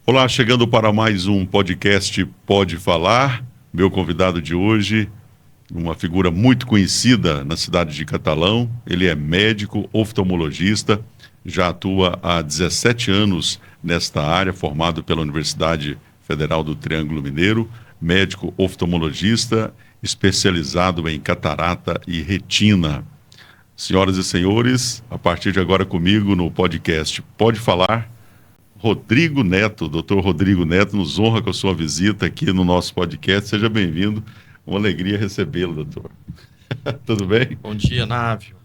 Olá, chegando para mais um podcast Pode Falar. Meu convidado de hoje, uma figura muito conhecida na cidade de Catalão. Ele é médico oftalmologista, já atua há 17 anos nesta área, formado pela Universidade Federal do Triângulo Mineiro, médico oftalmologista, especializado em catarata e retina. Senhoras e senhores, a partir de agora comigo no podcast Pode Falar, Rodrigo Neto, doutor Rodrigo Neto, nos honra com a sua visita aqui no nosso podcast. Seja bem-vindo. Uma alegria recebê-lo, doutor. Tudo bem? Bom dia, Návio.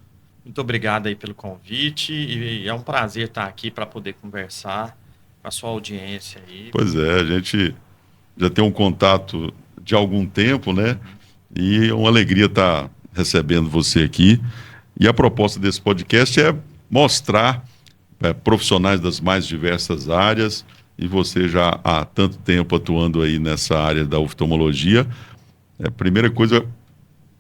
Muito obrigado aí pelo convite e é um prazer estar aqui para poder conversar com a sua audiência aí. Pois é, a gente já tem um contato de algum tempo, né? E é uma alegria estar recebendo você aqui. E a proposta desse podcast é mostrar profissionais das mais diversas áreas, e você já há tanto tempo atuando aí nessa área da oftalmologia. Primeira coisa,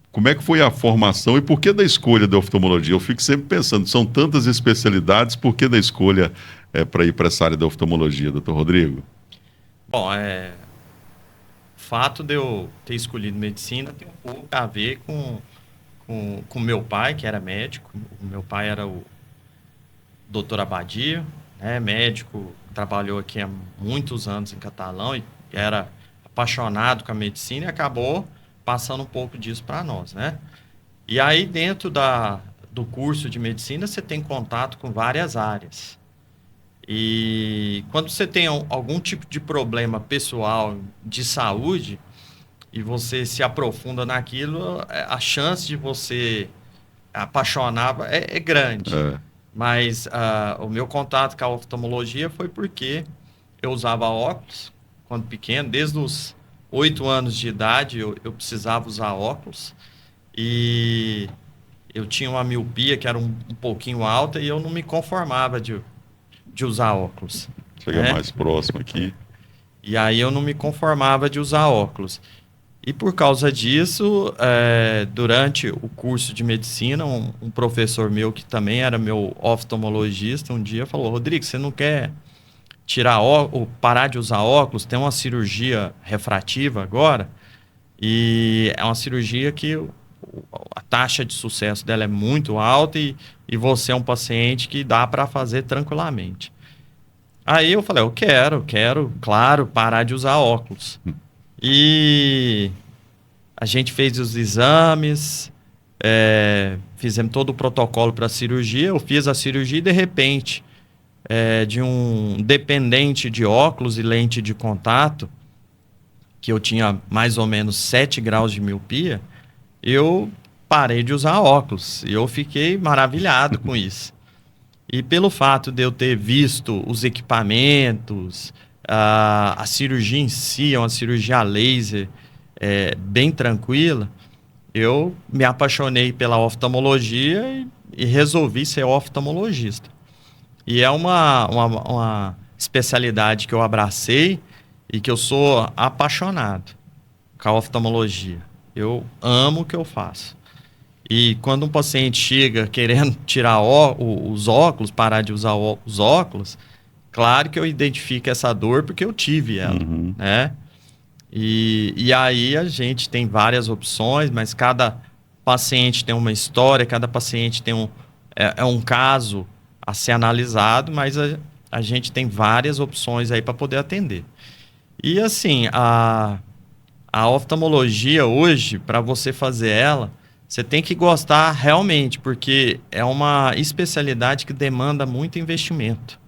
como é que foi a formação e por que da escolha da oftalmologia? Eu fico sempre pensando, são tantas especialidades, por que da escolha para ir para essa área da oftalmologia, doutor Rodrigo? Bom, o fato de eu ter escolhido medicina tem um pouco a ver com meu pai, que era médico. O meu pai era o doutor Abadio, né, médico, trabalhou aqui há muitos anos em Catalão e era apaixonado com a medicina e acabou passando um pouco disso para nós, né? E aí, dentro do curso de medicina, você tem contato com várias áreas. E quando você tem algum tipo de problema pessoal de saúde e você se aprofunda naquilo, a chance de você apaixonar é grande. Mas o meu contato com a oftalmologia foi porque eu usava óculos quando pequeno. Desde os 8 anos de idade eu precisava usar óculos. E eu tinha uma miopia que era um pouquinho alta e eu não me conformava de usar óculos. Chega mais próximo aqui. E aí eu não me conformava de usar óculos. E por causa disso, durante o curso de medicina, um professor meu, que também era meu oftalmologista, um dia falou: Rodrigo, você não quer parar de usar óculos? Tem uma cirurgia refrativa agora, e é uma cirurgia que a taxa de sucesso dela é muito alta e você é um paciente que dá para fazer tranquilamente. Aí eu falei: eu quero, claro, parar de usar óculos. E a gente fez os exames, fizemos todo o protocolo para a cirurgia. Eu fiz a cirurgia e, de repente, de um dependente de óculos e lente de contato, que eu tinha mais ou menos 7 graus de miopia, eu parei de usar óculos. E eu fiquei maravilhado com isso. E pelo fato de eu ter visto os equipamentos, a cirurgia em si, é uma cirurgia laser bem tranquila, eu me apaixonei pela oftalmologia e resolvi ser oftalmologista. E é uma especialidade que eu abracei e que eu sou apaixonado com a oftalmologia. Eu amo o que eu faço. E quando um paciente chega querendo tirar os óculos, parar de usar os óculos, claro que eu identifico essa dor porque eu tive ela, né? E aí a gente tem várias opções, mas cada paciente tem uma história, cada paciente tem um caso a ser analisado, mas a gente tem várias opções aí para poder atender. E assim, a oftalmologia hoje, para você fazer ela, você tem que gostar realmente, porque é uma especialidade que demanda muito investimento.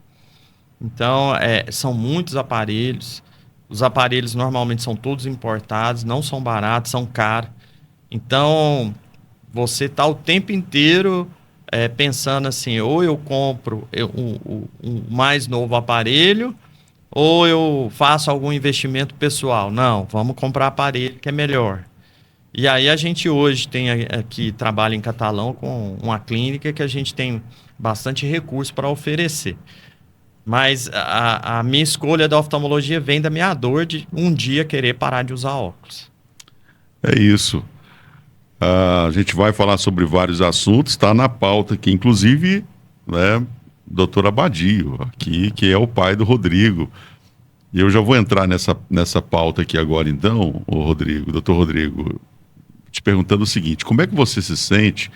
Então, são muitos aparelhos. Os aparelhos normalmente são todos importados, não são baratos, são caros. Então, você está o tempo inteiro pensando assim, ou eu compro um mais novo aparelho, ou eu faço algum investimento pessoal. Não, vamos comprar aparelho que é melhor. E aí a gente hoje tem aqui, trabalha em Catalão com uma clínica que a gente tem bastante recurso para oferecer. Mas a minha escolha da oftalmologia vem da minha dor de um dia querer parar de usar óculos. É isso. A gente vai falar sobre vários assuntos, está na pauta aqui, inclusive, né, doutor Abadio, aqui, que é o pai do Rodrigo. E eu já vou entrar nessa pauta aqui agora, então, doutor Rodrigo, te perguntando o seguinte: como é que você se sente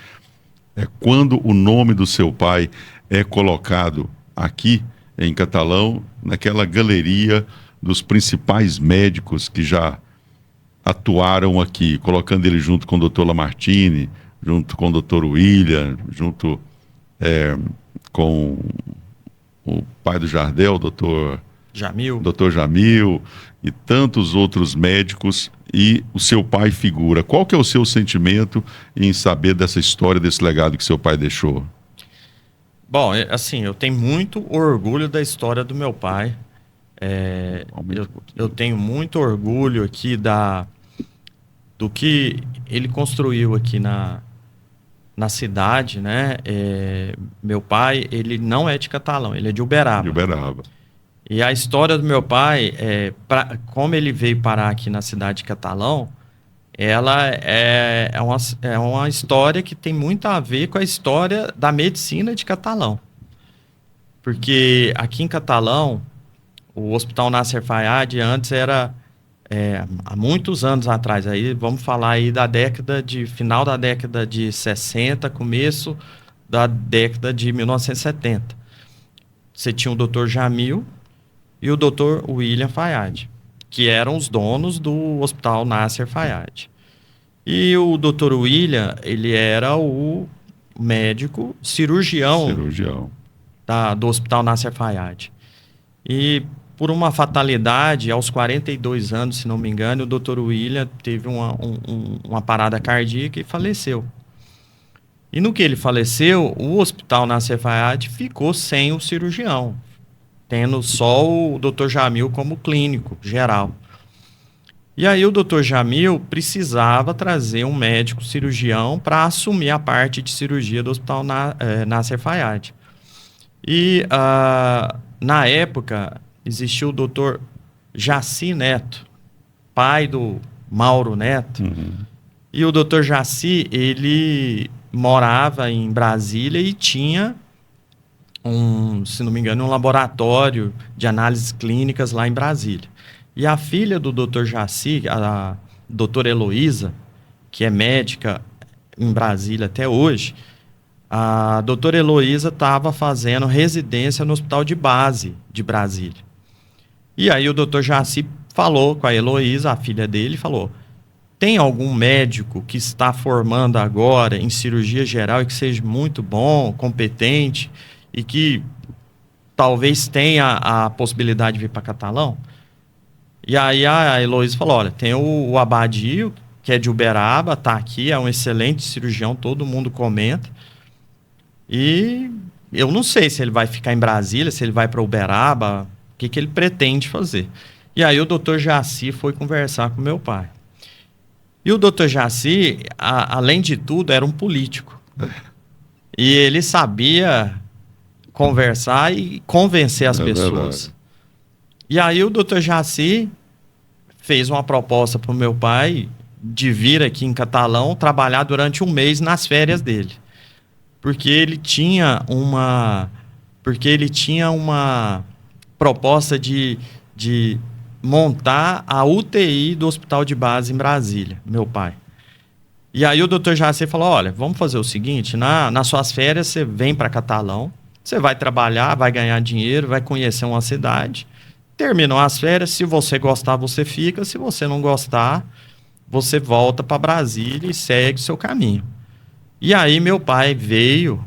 quando o nome do seu pai é colocado aqui em Catalão, naquela galeria dos principais médicos que já atuaram aqui, colocando ele junto com o doutor Lamartine, junto com o doutor William, junto com o pai do Jardel, doutor Jamil e tantos outros médicos, e o seu pai figura. Qual que é o seu sentimento em saber dessa história, desse legado que seu pai deixou? Bom, assim, eu tenho muito orgulho da história do meu pai. Eu tenho muito orgulho aqui do que ele construiu aqui na cidade, né? Meu pai, ele não é de Catalão, ele é de Uberaba. De Uberaba. E a história do meu pai, como ele veio parar aqui na cidade de Catalão, ela é uma história que tem muito a ver com a história da medicina de Catalão. Porque aqui em Catalão, o Hospital Nasser Fayad antes era, há muitos anos atrás, aí vamos falar aí final da década de 60, começo da década de 1970. Você tinha o Dr. Jamil e o Dr. William Fayad, que eram os donos do Hospital Nasser Fayad. E o Dr. William, ele era o médico cirurgião. Do Hospital Nasser Fayad. E por uma fatalidade, aos 42 anos, se não me engano, o Dr. William teve uma parada cardíaca e faleceu. E no que ele faleceu, o Hospital Nasser Fayad ficou sem o cirurgião, tendo só o Dr. Jamil como clínico geral. E aí o Dr. Jamil precisava trazer um médico cirurgião para assumir a parte de cirurgia do Hospital Nasser Fayad. E na época existiu o Dr. Jaci Neto, pai do Mauro Neto. Uhum. E o Dr. Jaci, ele morava em Brasília e tinha se não me engano, um laboratório de análises clínicas lá em Brasília. E a filha do Dr. Jaci, a doutora Heloísa, que é médica em Brasília até hoje, a doutora Heloísa estava fazendo residência no Hospital de Base de Brasília. E aí o Dr. Jaci falou com a Heloísa, a filha dele, falou: tem algum médico que está formando agora em cirurgia geral e que seja muito bom, competente e que talvez tenha a possibilidade de vir para Catalão? E aí a Heloísa falou: olha, tem o Abadio, que é de Uberaba, está aqui, é um excelente cirurgião, todo mundo comenta. E eu não sei se ele vai ficar em Brasília, se ele vai para Uberaba, o que ele pretende fazer. E aí o Dr. Jaci foi conversar com meu pai. E o Dr. Jaci, além de tudo, era um político. E ele sabia conversar e convencer as pessoas. Verdade. E aí o Dr. Jaci fez uma proposta para o meu pai de vir aqui em Catalão trabalhar durante um mês nas férias dele. Porque ele tinha uma proposta de montar a UTI do Hospital de Base em Brasília, meu pai. E aí o Dr. Jaci falou: olha, vamos fazer o seguinte, nas suas férias você vem para Catalão, você vai trabalhar, vai ganhar dinheiro, vai conhecer uma cidade, terminou as férias, se você gostar você fica, se você não gostar, você volta para Brasília e segue o seu caminho. E aí meu pai veio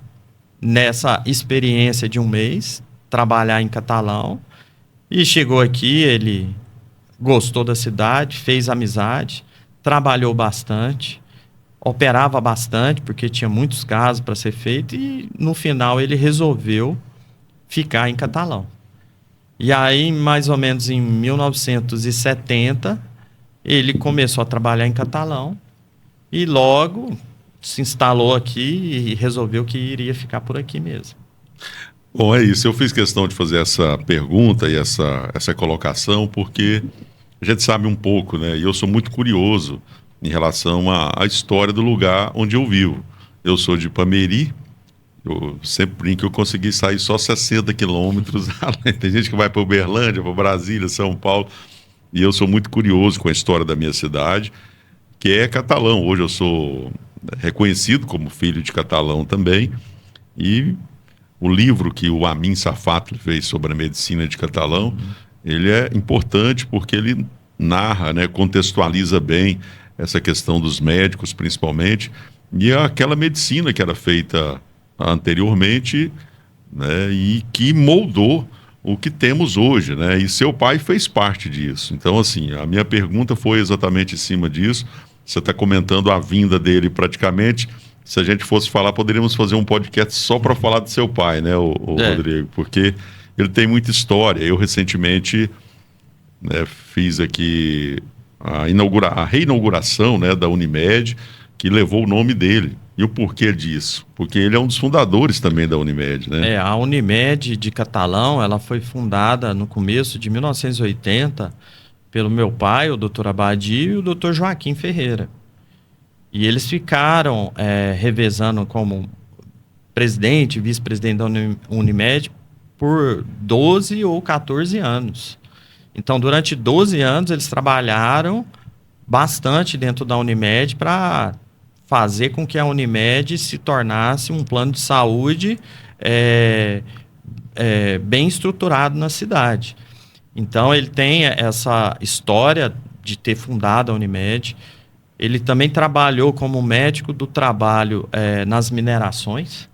nessa experiência de um mês, trabalhar em Catalão, e chegou aqui, ele gostou da cidade, fez amizade, trabalhou bastante, operava bastante, porque tinha muitos casos para ser feito, e no final ele resolveu ficar em Catalão. E aí, mais ou menos em 1970, ele começou a trabalhar em Catalão, e logo se instalou aqui e resolveu que iria ficar por aqui mesmo. Bom, é isso. Eu fiz questão de fazer essa pergunta e essa colocação porque a gente sabe um pouco, né? E eu sou muito curioso em relação à história do lugar onde eu vivo. Eu sou de Ipameri Eu sempre brinco que eu consegui sair só 60 quilômetros. Tem gente que vai para Uberlândia, para Brasília, São Paulo. E eu sou muito curioso com a história da minha cidade, que é Catalão. Hoje eu sou reconhecido como filho de catalão também. E o livro que o Amin Safatli fez sobre a medicina de Catalão, ele é importante porque ele narra, né, contextualiza bem essa questão dos médicos, principalmente, e aquela medicina que era feita anteriormente, né, e que moldou o que temos hoje, né? E seu pai fez parte disso. Então, assim, a minha pergunta foi exatamente em cima disso. Você está comentando a vinda dele praticamente. Se a gente fosse falar, poderíamos fazer um podcast só para falar do seu pai, né, o Rodrigo? Porque ele tem muita história. Eu, recentemente, né, fiz aqui a reinauguração, né, da Unimed, que levou o nome dele. E o porquê disso? Porque ele é um dos fundadores também da Unimed, né? A Unimed de Catalão, ela foi fundada no começo de 1980 pelo meu pai, o Dr. Abadio, e o Dr. Joaquim Ferreira. E eles ficaram revezando como presidente e vice-presidente da Unimed por 12 ou 14 anos. Então, durante 12 anos, eles trabalharam bastante dentro da Unimed para fazer com que a Unimed se tornasse um plano de saúde bem estruturado na cidade. Então, ele tem essa história de ter fundado a Unimed. Ele também trabalhou como médico do trabalho nas minerações,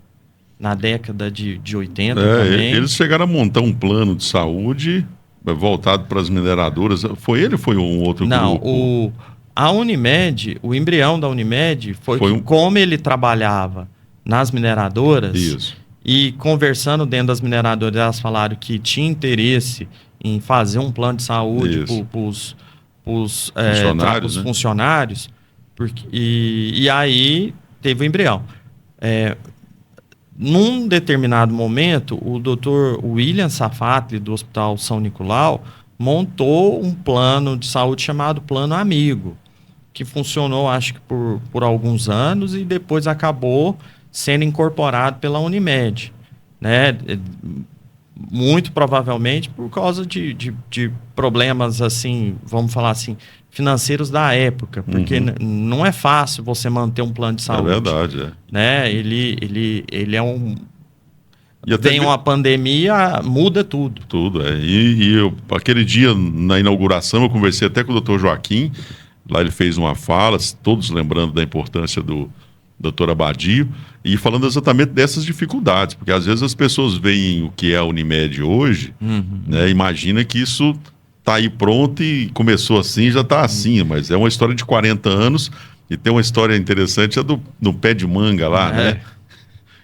na década de 80 também. Eles chegaram a montar um plano de saúde voltado para as mineradoras. Foi ele ou foi um outro grupo? Não, a Unimed, o embrião da Unimed foi como ele trabalhava nas mineradoras. Isso. E conversando dentro das mineradoras, elas falaram que tinha interesse em fazer um plano de saúde para os funcionários, funcionários, e aí teve o embrião. Num determinado momento, o Dr. William Safatli, do Hospital São Nicolau, montou um plano de saúde chamado Plano Amigo, que funcionou, acho que por alguns anos, e depois acabou sendo incorporado pela Unimed, né? Muito provavelmente por causa de problemas, assim, vamos falar assim, financeiros da época, porque não é fácil você manter um plano de saúde. É verdade, né? Ele é um... Vem uma pandemia, muda tudo. Tudo, E aquele dia, na inauguração, eu conversei até com o Dr. Joaquim, lá ele fez uma fala, todos lembrando da importância do Dr. Abadio, e falando exatamente dessas dificuldades, porque às vezes as pessoas veem o que é a Unimed hoje, né, imagina que isso está aí pronto e começou assim, já está assim, mas é uma história de 40 anos, e tem uma história interessante, do pé de manga lá, né?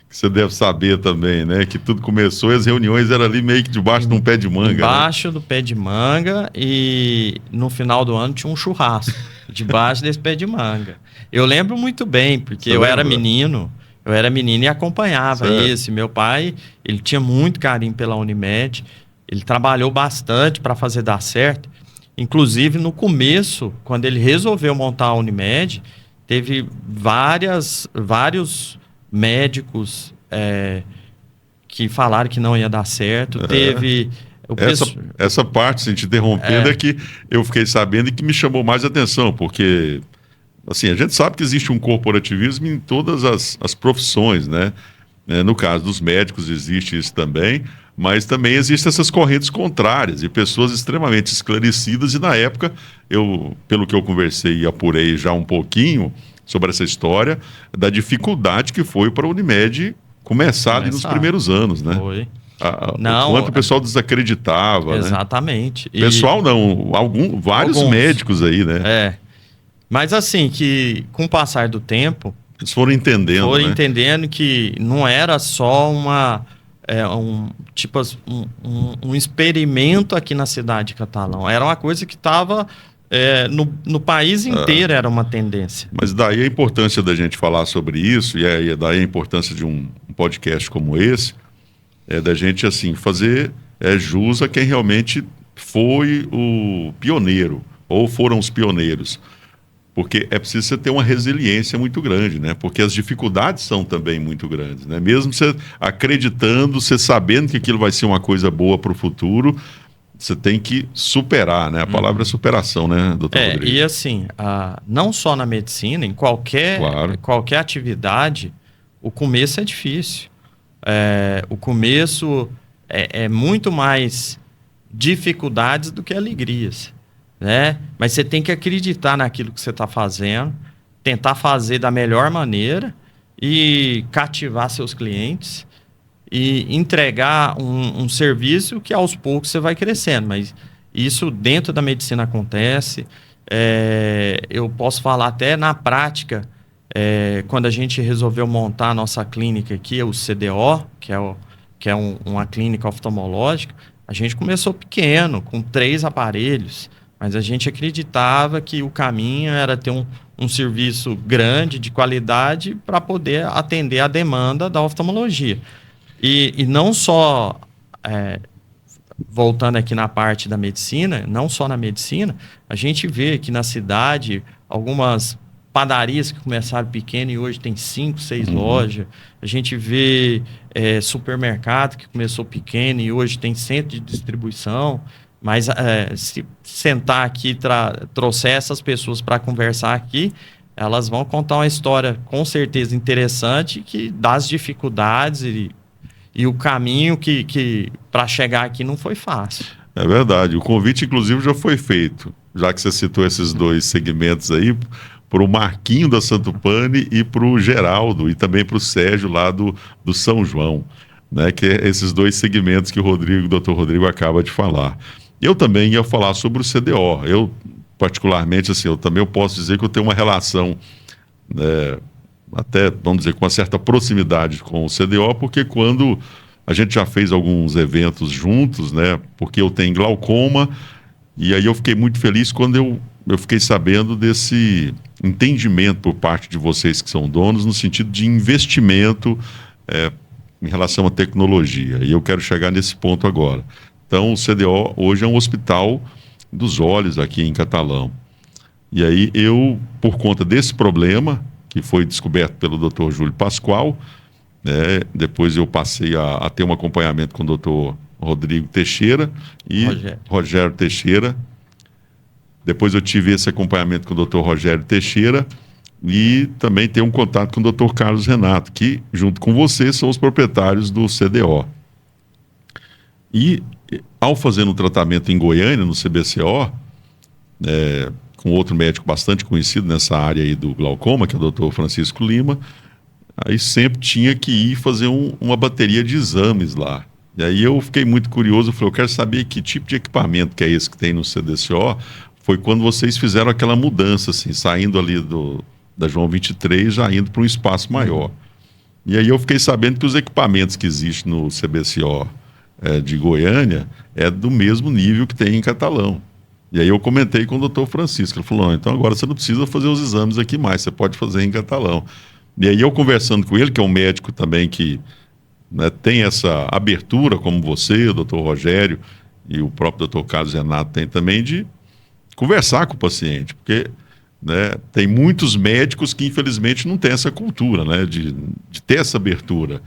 Que você deve saber também, né? Que tudo começou e as reuniões eram ali meio que debaixo de um pé de manga. Debaixo do pé de manga, e no final do ano tinha um churrasco debaixo desse pé de manga. Eu lembro muito bem, porque eu era menino e acompanhava isso. Meu pai, ele tinha muito carinho pela Unimed, ele trabalhou bastante para fazer dar certo. Inclusive, no começo, quando ele resolveu montar a Unimed, teve vários médicos que falaram que não ia dar certo. Teve... Essa parte, sem te interrompendo, é que eu fiquei sabendo e que me chamou mais atenção, porque assim, a gente sabe que existe um corporativismo em todas as profissões, né? No caso dos médicos existe isso também, mas também existem essas correntes contrárias e pessoas extremamente esclarecidas, e na época, pelo que eu conversei e apurei já um pouquinho sobre essa história, da dificuldade que foi para a Unimed começar ali nos primeiros anos, né? Foi. O quanto o pessoal desacreditava, exatamente. Né? Pessoal não, vários médicos aí, né? Mas assim, que com o passar do tempo... Eles foram entendendo, entendendo que não era só um experimento aqui na cidade de Catalão. Era uma coisa que estava... no país inteiro era uma tendência. Mas daí a importância da gente falar sobre isso, e daí a importância de um podcast como esse, da gente assim, fazer jus a quem realmente foi o pioneiro, ou foram os pioneiros. Porque é preciso você ter uma resiliência muito grande, né? Porque as dificuldades são também muito grandes, né? Mesmo você acreditando, você sabendo que aquilo vai ser uma coisa boa para o futuro, você tem que superar, né? A palavra é superação, né, doutor Rodrigo? E assim, não só na medicina, em qualquer atividade, o começo é difícil. O começo é muito mais dificuldades do que alegrias, né? Mas você tem que acreditar naquilo que você está fazendo, tentar fazer da melhor maneira e cativar seus clientes e entregar um serviço que aos poucos você vai crescendo. Mas isso dentro da medicina acontece. Eu posso falar até na prática, quando a gente resolveu montar a nossa clínica aqui, o CDO, que é uma clínica oftalmológica, a gente começou pequeno, com 3 aparelhos, mas a gente acreditava que o caminho era ter um serviço grande, de qualidade, para poder atender a demanda da oftalmologia. E não só, voltando aqui na parte da medicina, não só na medicina, a gente vê aqui na cidade algumas padarias que começaram pequeno e hoje tem 5, 6 lojas. A gente vê supermercado que começou pequeno e hoje tem centro de distribuição. Mas se sentar aqui e trouxer essas pessoas para conversar aqui, elas vão contar uma história com certeza interessante das dificuldades e o caminho que para chegar aqui não foi fácil. É verdade. O convite, inclusive, já foi feito, já que você citou esses 2 segmentos aí, para o Marquinho da Santo Pane e para o Geraldo, e também para o Sérgio lá do São João, né? Que é esses 2 segmentos que o Dr. Rodrigo acaba de falar. Eu também ia falar sobre o CDO. Eu, particularmente, assim, eu posso dizer que eu tenho uma relação, até, vamos dizer, com uma certa proximidade com o CDO, porque quando a gente já fez alguns eventos juntos, né? Porque eu tenho glaucoma, e aí eu fiquei muito feliz quando eu fiquei sabendo desse entendimento por parte de vocês que são donos, no sentido de investimento em relação à tecnologia. E eu quero chegar nesse ponto agora. Então, o CDO hoje é um hospital dos olhos aqui em Catalão. E aí eu, por conta desse problema, que foi descoberto pelo Dr. Júlio Pascoal, depois eu passei a ter um acompanhamento com o Dr. Rodrigo Teixeira e Rogério Teixeira. Depois eu tive esse acompanhamento com o Dr. Rogério Teixeira e também tenho um contato com o Dr. Carlos Renato, que, junto com você, são os proprietários do CDO. E, ao fazer um tratamento em Goiânia, no CBCO, com outro médico bastante conhecido nessa área aí do glaucoma, que é o Dr. Francisco Lima, aí sempre tinha que ir fazer uma bateria de exames lá. E aí eu fiquei muito curioso, falei, eu quero saber que tipo de equipamento que é esse que tem no CDCO. Foi quando vocês fizeram aquela mudança, assim, saindo ali da João 23, já indo para um espaço maior. E aí eu fiquei sabendo que os equipamentos que existem no CBCO de Goiânia é do mesmo nível que tem em Catalão. E aí eu comentei com o Dr. Francisco, ele falou, então agora você não precisa fazer os exames aqui mais, você pode fazer em Catalão. E aí eu conversando com ele, que é um médico também que tem essa abertura, como você, o Dr. Rogério e o próprio Dr. Carlos Renato tem também, de conversar com o paciente, porque tem muitos médicos que infelizmente não têm essa cultura, de ter essa abertura.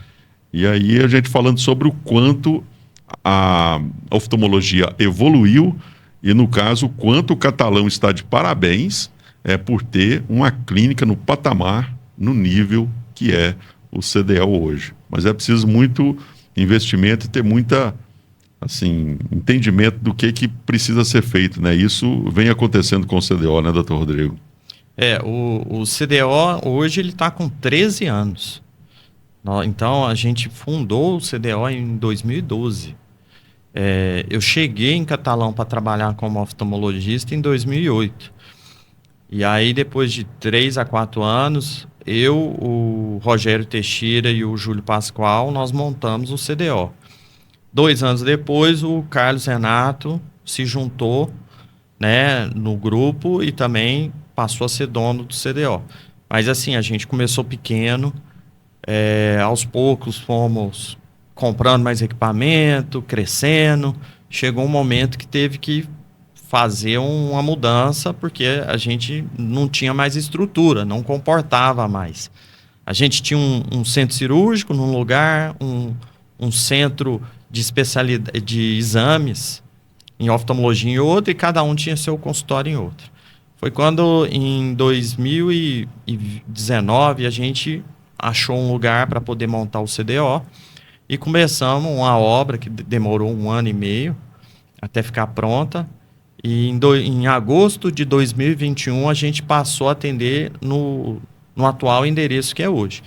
E aí a gente falando sobre o quanto a oftalmologia evoluiu e, no caso, o quanto o Catalão está de parabéns por ter uma clínica no patamar, no nível que é o CDL hoje. Mas é preciso muito investimento e ter muita, assim, entendimento do que precisa ser feito, né? Isso vem acontecendo com o CDO, né, doutor Rodrigo? O CDO hoje ele está com 13 anos. Então, a gente fundou o CDO em 2012. Eu cheguei em Catalão para trabalhar como oftalmologista em 2008. E aí, depois de 3 a 4 anos, o Rogério Teixeira e o Júlio Pascoal, nós montamos o CDO. 2 anos depois, o Carlos Renato se juntou, no grupo e também passou a ser dono do CDO. Mas assim, a gente começou pequeno, aos poucos fomos comprando mais equipamento, crescendo. Chegou um momento que teve que fazer uma mudança, porque a gente não tinha mais estrutura, não comportava mais. A gente tinha um centro cirúrgico num lugar, um centro de especialidade de exames em oftalmologia em outro, e cada um tinha seu consultório em outro. Foi quando, em 2019, a gente achou um lugar para poder montar o CDO e começamos uma obra que demorou 1 ano e meio até ficar pronta. E em agosto de 2021 a gente passou a atender no atual endereço que é hoje.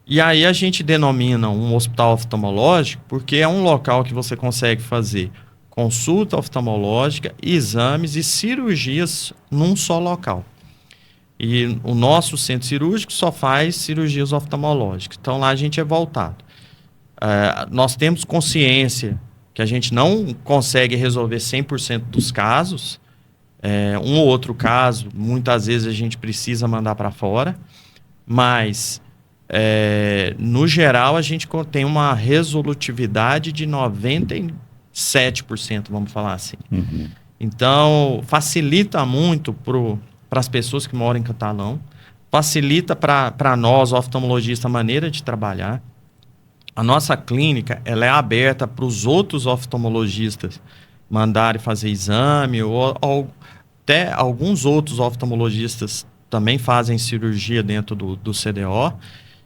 E aí a gente denomina um hospital oftalmológico porque é um local que você consegue fazer consulta oftalmológica, exames e cirurgias num só local. E o nosso centro cirúrgico só faz cirurgias oftalmológicas. Então lá a gente é voltado. Nós temos consciência que a gente não consegue resolver 100% dos casos. Um ou outro caso, muitas vezes a gente precisa mandar para fora, mas no geral a gente tem uma resolutividade de 97%, vamos falar assim. Uhum. Então facilita muito para as pessoas que moram em Catalão, facilita para nós, oftalmologistas, a maneira de trabalhar. A nossa clínica ela é aberta para os outros oftalmologistas mandarem fazer exame, ou até alguns outros oftalmologistas também fazem cirurgia dentro do CDO.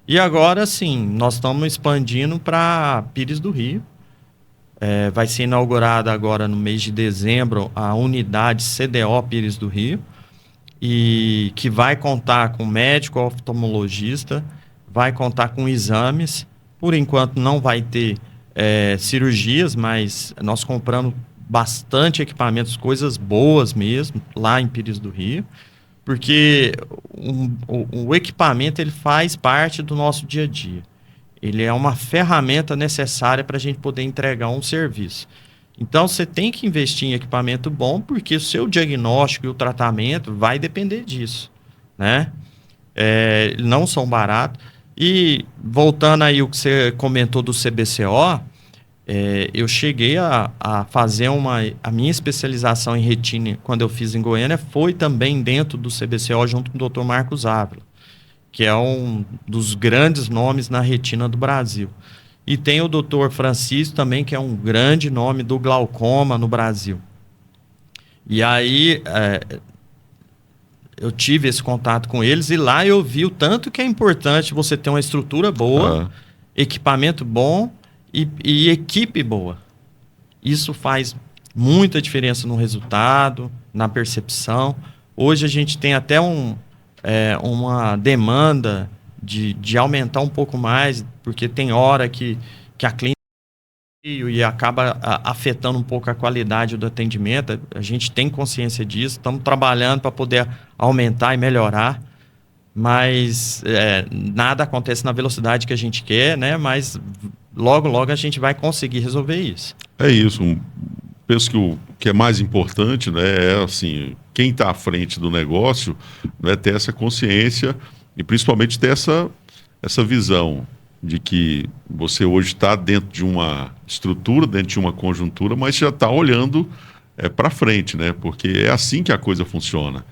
E agora, sim, nós estamos expandindo para Pires do Rio. Vai ser inaugurada agora no mês de dezembro a unidade CDO Pires do Rio, e que vai contar com médico oftalmologista, vai contar com exames. Por enquanto não vai ter cirurgias, mas nós compramos bastante equipamentos, coisas boas mesmo, lá em Pires do Rio, porque o equipamento ele faz parte do nosso dia a dia. Ele é uma ferramenta necessária para a gente poder entregar um serviço. Então você tem que investir em equipamento bom, porque o seu diagnóstico e o tratamento vai depender disso, né? Não são baratos. E voltando aí o que você comentou do CBCO, eu cheguei a fazer a minha especialização em retina, quando eu fiz em Goiânia, foi também dentro do CBCO junto com o Dr. Marcos Ávila, que é um dos grandes nomes na retina do Brasil. E tem o Dr. Francisco também, que é um grande nome do glaucoma no Brasil. E aí eu tive esse contato com eles, e lá eu vi o tanto que é importante você ter uma estrutura boa, equipamento bom e equipe boa. Isso faz muita diferença no resultado, na percepção. Hoje a gente tem até uma demanda de aumentar um pouco mais, porque tem hora que a clínica e acaba afetando um pouco a qualidade do atendimento. A gente tem consciência disso, estamos trabalhando para poder aumentar e melhorar, mas nada acontece na velocidade que a gente quer, né? Mas logo a gente vai conseguir resolver isso. É isso. Penso que o que é mais importante, né, é assim, quem está à frente do negócio, né, ter essa consciência e principalmente ter essa visão de que você hoje está dentro de uma estrutura, dentro de uma conjuntura, mas já está olhando para frente, né? Porque é assim que a coisa funciona.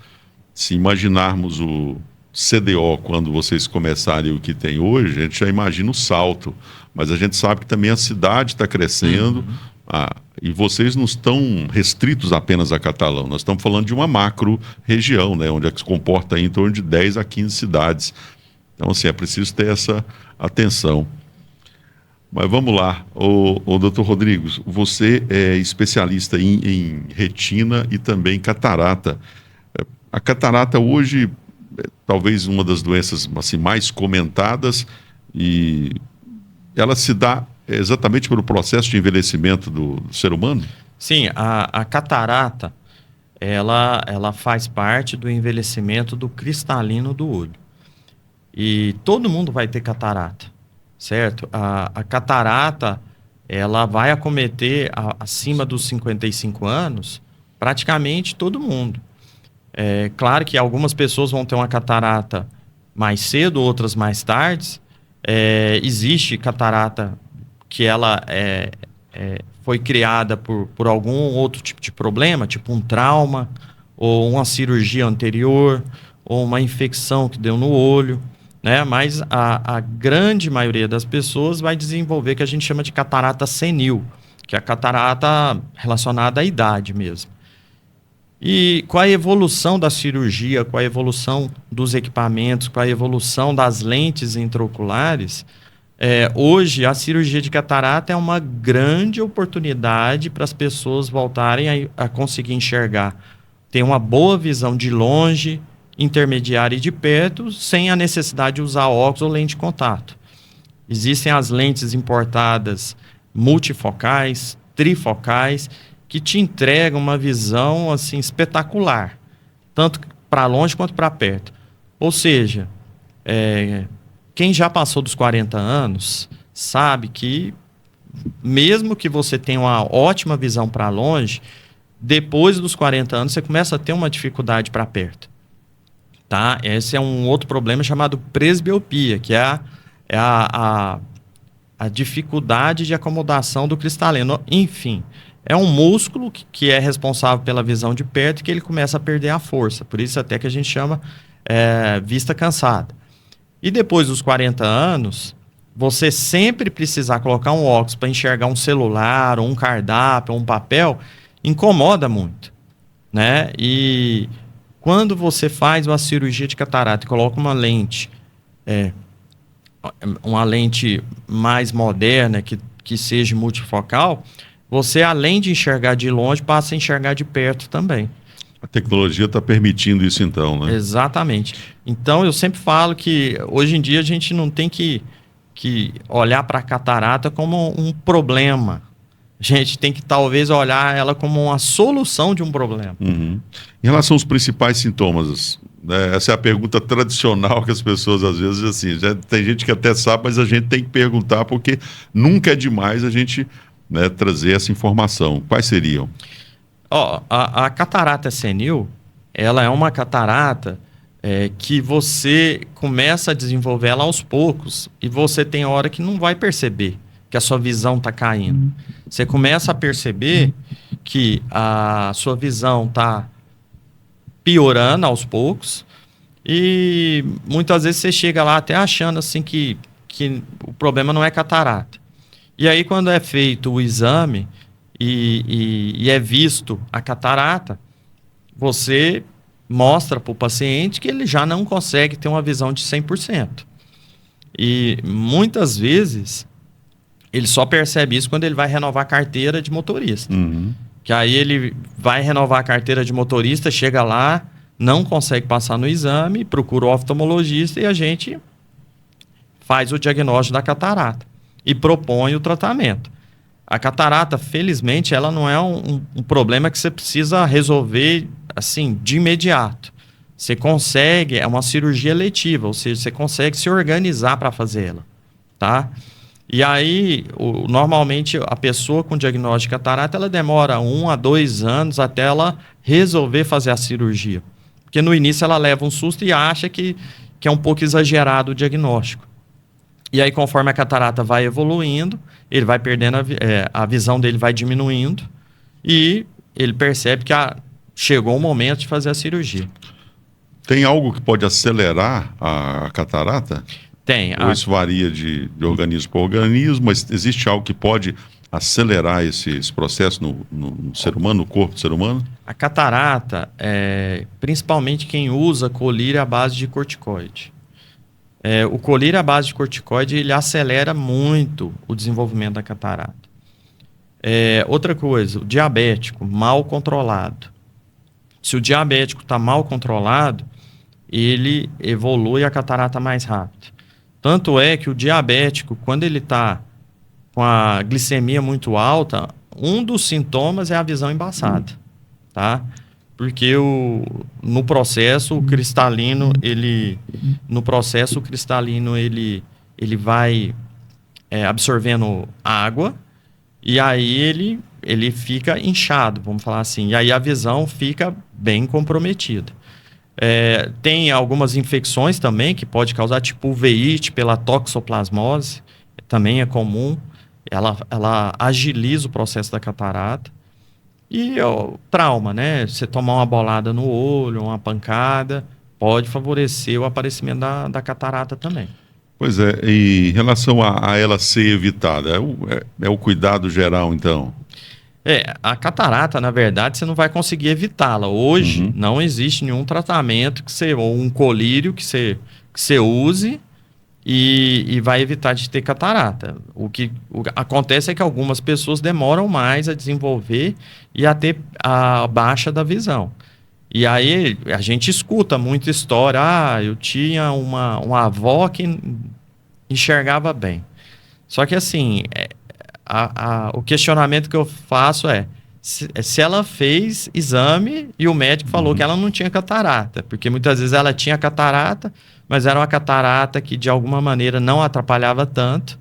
Se imaginarmos o CDO quando vocês começarem o que tem hoje, a gente já imagina o salto, mas a gente sabe que também a cidade está crescendo, e vocês não estão restritos apenas a Catalão, nós estamos falando de uma macro região, né? Onde se comporta em torno de 10 a 15 cidades. Então, assim, é preciso ter essa atenção. Mas vamos lá, o doutor Rodrigo, você é especialista em retina e também catarata. A catarata hoje é talvez uma das doenças assim, mais comentadas, e ela se dá exatamente pelo processo de envelhecimento do ser humano? Sim, a catarata, ela faz parte do envelhecimento do cristalino do olho. E todo mundo vai ter catarata, certo? A catarata, ela vai acometer acima dos 55 anos praticamente todo mundo. É claro que algumas pessoas vão ter uma catarata mais cedo, outras mais tarde. Existe catarata que ela foi criada por algum outro tipo de problema, tipo um trauma, ou uma cirurgia anterior, ou uma infecção que deu no olho, né? Mas a grande maioria das pessoas vai desenvolver o que a gente chama de catarata senil, que é a catarata relacionada à idade mesmo. E com a evolução da cirurgia, com a evolução dos equipamentos, com a evolução das lentes intraoculares, hoje a cirurgia de catarata é uma grande oportunidade para as pessoas voltarem a conseguir enxergar. Ter uma boa visão de longe, intermediária e de perto, sem a necessidade de usar óculos ou lente de contato. Existem as lentes importadas multifocais, trifocais, que te entregam uma visão assim espetacular, tanto para longe quanto para perto. Ou seja, quem já passou dos 40 anos sabe que, mesmo que você tenha uma ótima visão para longe, depois dos 40 anos você começa a ter uma dificuldade para perto. Tá? Esse é um outro problema chamado presbiopia, que é a dificuldade de acomodação do cristalino. Enfim, é um músculo que é responsável pela visão de perto e que ele começa a perder a força. Por isso até que a gente chama vista cansada. E depois dos 40 anos, você sempre precisar colocar um óculos para enxergar um celular, ou um cardápio, ou um papel, incomoda muito, né? E quando você faz uma cirurgia de catarata e coloca uma lente mais moderna, que seja multifocal, você, além de enxergar de longe, passa a enxergar de perto também. A tecnologia está permitindo isso então, né? Exatamente. Então, eu sempre falo que, hoje em dia, a gente não tem que olhar para a catarata como um problema. A gente tem que, talvez, olhar ela como uma solução de um problema. Uhum. Em relação aos principais sintomas, né, essa é a pergunta tradicional que as pessoas, às vezes, assim, já tem gente que até sabe, mas a gente tem que perguntar, porque nunca é demais a gente, né, trazer essa informação. Quais seriam? A catarata senil, ela é uma catarata que você começa a desenvolver ela aos poucos e você tem hora que não vai perceber que a sua visão está caindo. Você começa a perceber que a sua visão está piorando aos poucos e muitas vezes você chega lá até achando assim que o problema não é catarata. E aí, quando é feito o exame e é visto a catarata, você mostra para o paciente que ele já não consegue ter uma visão de 100%. E muitas vezes ele só percebe isso quando ele vai renovar a carteira de motorista. Uhum. Que aí ele vai renovar a carteira de motorista, chega lá, não consegue passar no exame, procura o oftalmologista e a gente faz o diagnóstico da catarata e propõe o tratamento. A catarata, felizmente, ela não é um problema que você precisa resolver assim de imediato. Você consegue, é uma cirurgia eletiva, ou seja, você consegue se organizar para fazer ela, tá? E aí, normalmente, a pessoa com diagnóstico de catarata, ela demora 1 a 2 anos até ela resolver fazer a cirurgia. Porque no início ela leva um susto e acha que é um pouco exagerado o diagnóstico. E aí, conforme a catarata vai evoluindo, ele vai perdendo a visão dele, vai diminuindo e ele percebe que chegou o momento de fazer a cirurgia. Tem algo que pode acelerar a catarata? Tem. Ou isso varia de organismo para organismo, mas existe algo que pode acelerar esse processo no ser humano, no corpo do ser humano? A catarata, principalmente quem usa colírio à base de corticoide. O colírio à base de corticoide, ele acelera muito o desenvolvimento da catarata. Outra coisa, o diabético mal controlado. Se o diabético está mal controlado, ele evolui a catarata mais rápido. Tanto é que o diabético, quando ele está com a glicemia muito alta, um dos sintomas é a visão embaçada, tá? Porque no processo o cristalino, ele vai absorvendo água e aí ele fica inchado, vamos falar assim. E aí a visão fica bem comprometida. Tem algumas infecções também que pode causar, tipo uveíte pela toxoplasmose, também é comum. ela agiliza o processo da catarata. E o trauma, né? Você tomar uma bolada no olho, uma pancada, pode favorecer o aparecimento da catarata também. Pois é, em relação a ela ser evitada, é o cuidado geral, então. A catarata, na verdade, você não vai conseguir evitá-la. Hoje, Uhum. não existe nenhum tratamento ou um colírio que você use e vai evitar de ter catarata. O que acontece é que algumas pessoas demoram mais a desenvolver e a ter a baixa da visão. E aí a gente escuta muita história. Eu tinha uma avó que enxergava bem. Só que assim, o questionamento que eu faço é se ela fez exame e o médico falou que ela não tinha catarata. Porque muitas vezes ela tinha catarata, mas era uma catarata que de alguma maneira não atrapalhava tanto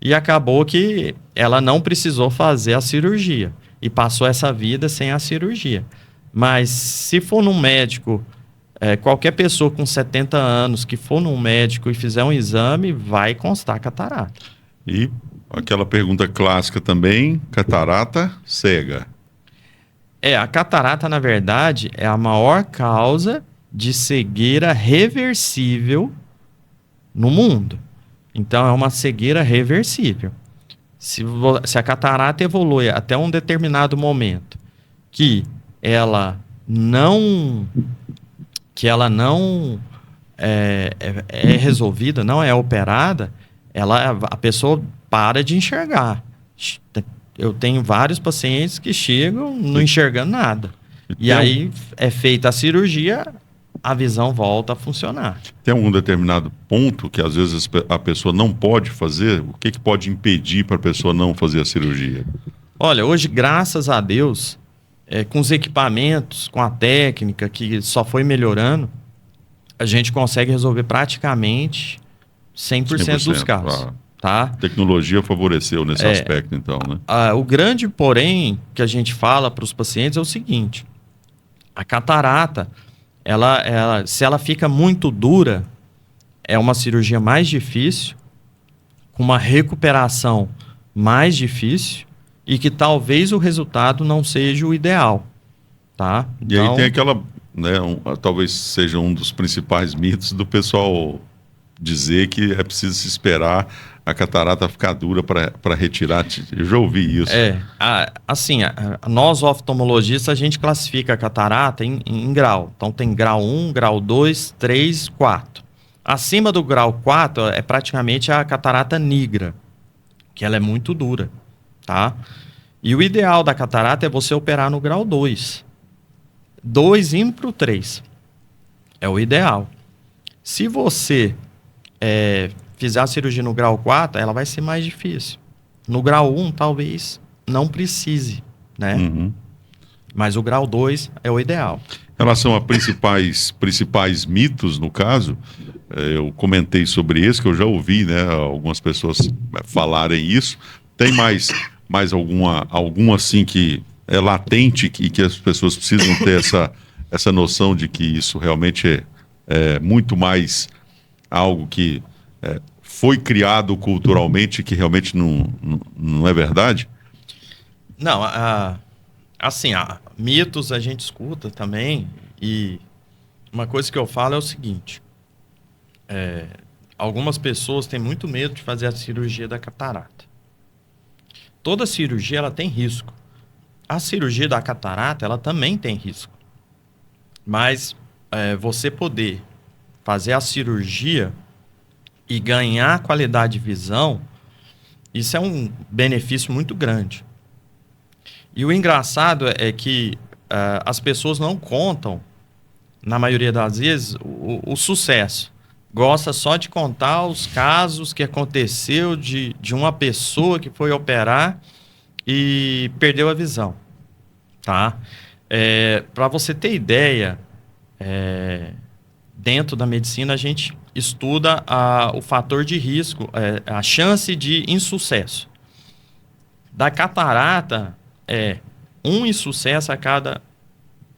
e acabou que ela não precisou fazer a cirurgia e passou essa vida sem a cirurgia. Mas se for num médico, qualquer pessoa com 70 anos que for num médico e fizer um exame, vai constar catarata. E aquela pergunta clássica também, catarata cega. A catarata, na verdade, é a maior causa de cegueira reversível no mundo. Então, é uma cegueira reversível. Se a catarata evolui até um determinado momento que ela não é resolvida, não é operada, a pessoa para de enxergar. Eu tenho vários pacientes que chegam não enxergando nada. E aí é feita a cirurgia, a visão volta a funcionar. Tem algum determinado ponto que às vezes a pessoa não pode fazer? O que pode impedir para a pessoa não fazer a cirurgia? Olha, hoje, graças a Deus, com os equipamentos, com a técnica que só foi melhorando, a gente consegue resolver praticamente 100% dos casos. Tá? A tecnologia favoreceu nesse aspecto, então, né? O grande, porém, que a gente fala para os pacientes é o seguinte: a catarata, se ela fica muito dura, é uma cirurgia mais difícil, com uma recuperação mais difícil e que talvez o resultado não seja o ideal, tá? E aí tem aquela, né, talvez seja um dos principais mitos do pessoal dizer que é preciso se esperar a catarata ficar dura para retirar. Eu já ouvi isso. Nós oftalmologistas, a gente classifica a catarata em grau. Então tem grau 1, grau 2, 3, 4. Acima do grau 4 é praticamente a catarata nigra, que ela é muito dura, tá? E o ideal da catarata é você operar no grau 2. 2 indo para o 3. É o ideal. Se você fizer a cirurgia no grau 4, ela vai ser mais difícil. No grau 1, talvez não precise, né? Uhum. Mas o grau 2 é o ideal. Em relação a principais mitos, no caso, eu comentei sobre isso, que eu já ouvi, né, algumas pessoas falarem isso. Tem mais algum assim que é latente e que as pessoas precisam ter essa noção de que isso realmente é muito mais algo que foi criado culturalmente, que realmente não é verdade? Não, mitos a gente escuta também, e uma coisa que eu falo é o seguinte: algumas pessoas têm muito medo de fazer a cirurgia da catarata. Toda cirurgia ela tem risco. A cirurgia da catarata ela também tem risco. Mas você poder fazer a cirurgia e ganhar qualidade de visão, isso é um benefício muito grande. E o engraçado é que as pessoas não contam, na maioria das vezes, o sucesso. Gosta só de contar os casos que aconteceu de uma pessoa que foi operar e perdeu a visão. Tá? Para você ter ideia, dentro da medicina a gente estuda o fator de risco, a chance de insucesso. Da catarata, um insucesso a cada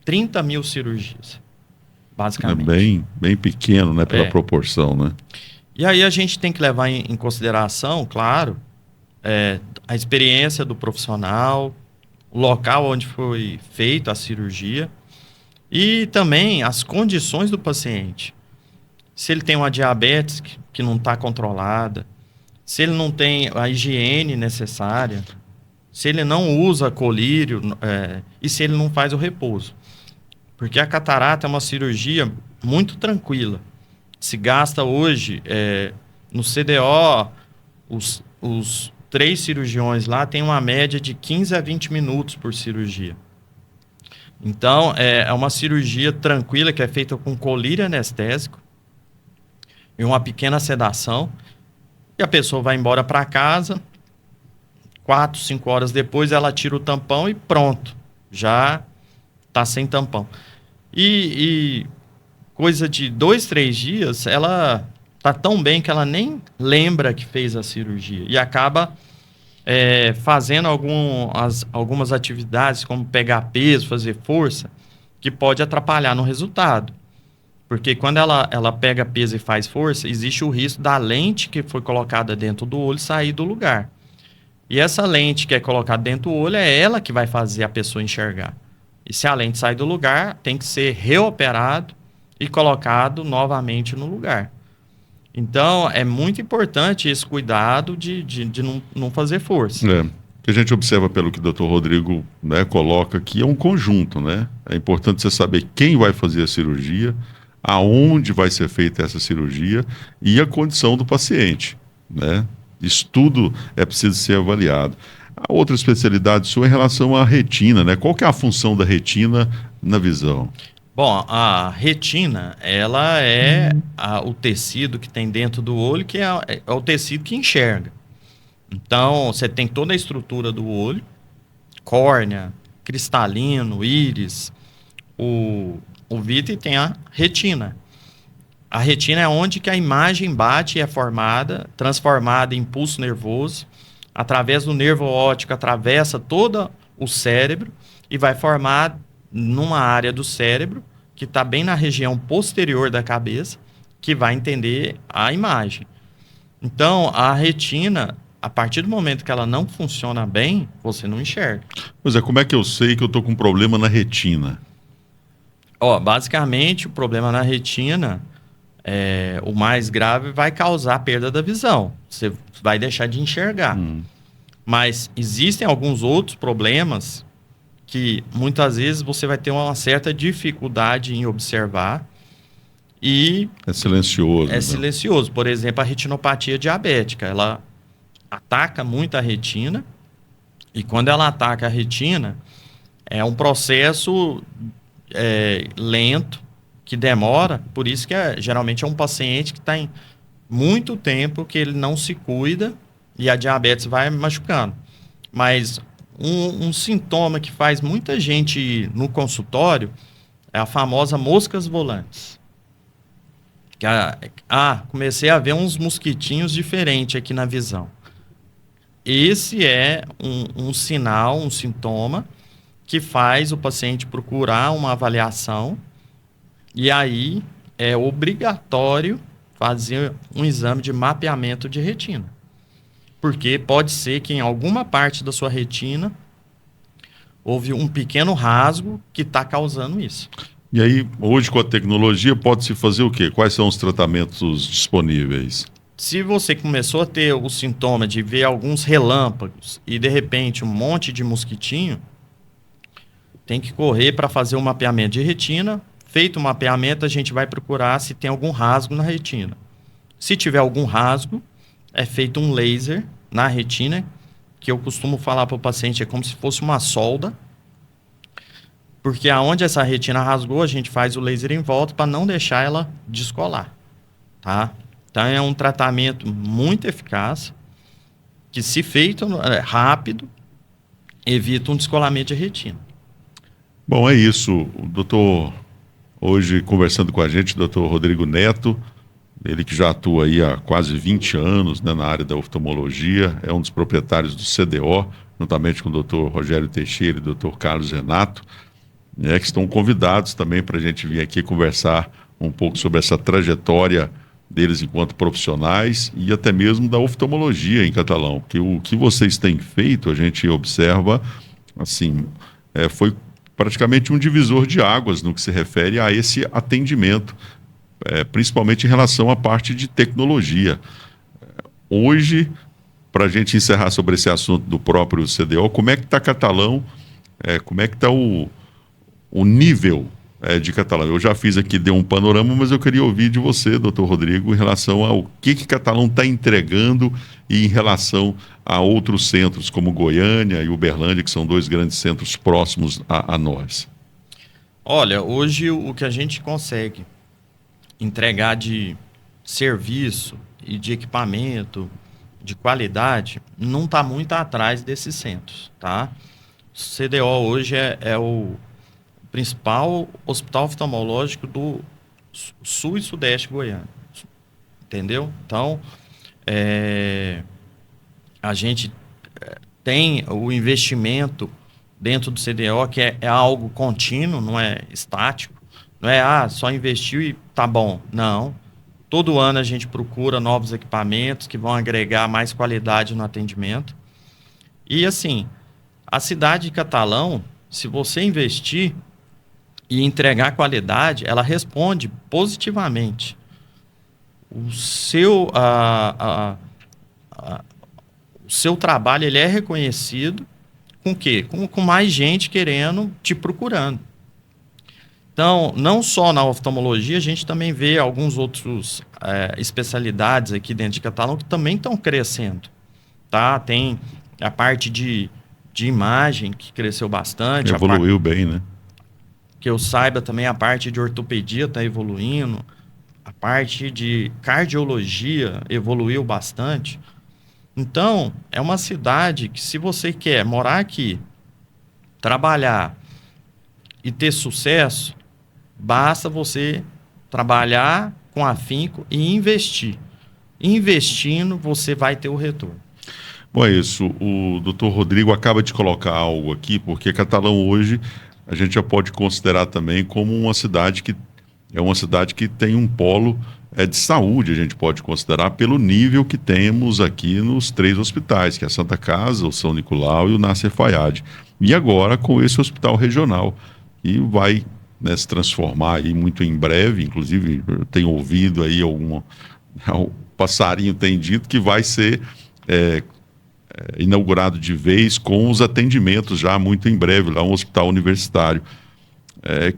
30 mil cirurgias, basicamente. É bem pequeno, né, pela proporção, né? E aí a gente tem que levar em consideração, claro, a experiência do profissional, o local onde foi feita a cirurgia e também as condições do paciente. Se ele tem uma diabetes que não está controlada, se ele não tem a higiene necessária, se ele não usa colírio e se ele não faz o repouso. Porque a catarata é uma cirurgia muito tranquila. Se gasta hoje, no CDO, os 3 cirurgiões lá têm uma média de 15 a 20 minutos por cirurgia. Então, é uma cirurgia tranquila que é feita com colírio anestésico e uma pequena sedação. E a pessoa vai embora para casa, 4, 5 horas depois ela tira o tampão e pronto, já está sem tampão. E coisa de 2, 3 dias, ela está tão bem que ela nem lembra que fez a cirurgia e acaba fazendo algumas atividades, como pegar peso, fazer força, que pode atrapalhar no resultado. Porque quando ela pega peso e faz força, existe o risco da lente que foi colocada dentro do olho sair do lugar. E essa lente que é colocada dentro do olho é ela que vai fazer a pessoa enxergar. E se a lente sair do lugar, tem que ser reoperado e colocado novamente no lugar. Então, é muito importante esse cuidado de não fazer força. O que a gente observa pelo que o Dr. Rodrigo, né, coloca aqui é um conjunto, né? É importante você saber quem vai fazer a cirurgia, aonde vai ser feita essa cirurgia e a condição do paciente, né? Isso tudo é preciso ser avaliado. A outra especialidade sua é em relação à retina, né? Qual que é a função da retina na visão? Bom, a retina, ela é o tecido que tem dentro do olho, que é o tecido que enxerga. Então, você tem toda a estrutura do olho, córnea, cristalino, íris, o vidro, e tem a retina. A retina é onde que a imagem bate e é formada, transformada em impulso nervoso, através do nervo óptico, atravessa todo o cérebro e vai formar numa área do cérebro que está bem na região posterior da cabeça, que vai entender a imagem. Então, a retina, a partir do momento que ela não funciona bem, você não enxerga. Pois é, como é que eu sei que eu estou com problema na retina? Basicamente, o problema na retina, o mais grave, vai causar a perda da visão. Você vai deixar de enxergar. Mas existem alguns outros problemas que muitas vezes você vai ter uma certa dificuldade em observar e... É silencioso. É silencioso. Por exemplo, a retinopatia diabética. Ela ataca muito a retina e quando ela ataca a retina, é um processo lento, que demora. Por isso que geralmente é um paciente que está em muito tempo que ele não se cuida e a diabetes vai machucando. Mas um sintoma que faz muita gente ir no consultório é a famosa moscas volantes. Comecei a ver uns mosquitinhos diferentes aqui na visão. Esse é um sinal, um sintoma que faz o paciente procurar uma avaliação e aí é obrigatório fazer um exame de mapeamento de retina. Porque pode ser que em alguma parte da sua retina houve um pequeno rasgo que está causando isso. E aí, hoje com a tecnologia, pode-se fazer o quê? Quais são os tratamentos disponíveis? Se você começou a ter o sintoma de ver alguns relâmpagos e de repente um monte de mosquitinho, tem que correr para fazer um mapeamento de retina. Feito o mapeamento, a gente vai procurar se tem algum rasgo na retina. Se tiver algum rasgo, é feito um laser na retina, que eu costumo falar para o paciente, é como se fosse uma solda, porque aonde essa retina rasgou, a gente faz o laser em volta para não deixar ela descolar, tá? Então é um tratamento muito eficaz, que se feito rápido, evita um descolamento de retina. Bom, é isso. O doutor, hoje conversando com a gente, o doutor Rodrigo Neto, ele que já atua aí há quase 20 anos, né, na área da oftalmologia, é um dos proprietários do CDO, juntamente com o doutor Rogério Teixeira e o doutor Carlos Renato, que estão convidados também para a gente vir aqui conversar um pouco sobre essa trajetória deles enquanto profissionais e até mesmo da oftalmologia em Catalão, porque o que vocês têm feito, a gente observa, assim, foi praticamente um divisor de águas no que se refere a esse atendimento, principalmente em relação à parte de tecnologia. Hoje, para a gente encerrar sobre esse assunto do próprio CDO, como é que está Catalão, como é que está o nível de Catalão? Eu já fiz aqui, dei um panorama, mas eu queria ouvir de você, doutor Rodrigo, em relação ao que Catalão está entregando e em relação a outros centros, como Goiânia e Uberlândia, que são dois grandes centros próximos a nós. Olha, hoje o que a gente consegue entregar de serviço e de equipamento, de qualidade, não está muito atrás desses centros, tá? O CDO hoje é o principal hospital oftalmológico do sul e sudeste goiano, entendeu? Então, a gente tem o investimento dentro do CDO, que é algo contínuo, não é estático, não é, só investiu e tá bom, não. Todo ano a gente procura novos equipamentos que vão agregar mais qualidade no atendimento. E assim, a cidade de Catalão, se você investir e entregar qualidade, ela responde positivamente. O seu, o seu trabalho ele é reconhecido com o quê? Com mais gente querendo, te procurando. Então, não só na oftalmologia, a gente também vê alguns outros especialidades aqui dentro de Catalão que também estão crescendo. Tá? Tem a parte de imagem, que cresceu bastante. Evoluiu bem, né? Que eu saiba também, a parte de ortopedia está evoluindo. A parte de cardiologia evoluiu bastante. Então, é uma cidade que, se você quer morar aqui, trabalhar e ter sucesso, basta você trabalhar com afinco e investir. Investindo, você vai ter o retorno. Bom, é isso. O doutor Rodrigo acaba de colocar algo aqui, porque Catalão hoje a gente já pode considerar também como uma cidade que tem um polo de saúde, a gente pode considerar pelo nível que temos aqui nos 3 hospitais, que é a Santa Casa, o São Nicolau e o Nasser Fayad. E agora com esse hospital regional, que vai se transformar aí muito em breve, inclusive eu tenho ouvido aí o passarinho tem dito que vai ser inaugurado de vez com os atendimentos já muito em breve, lá um hospital universitário.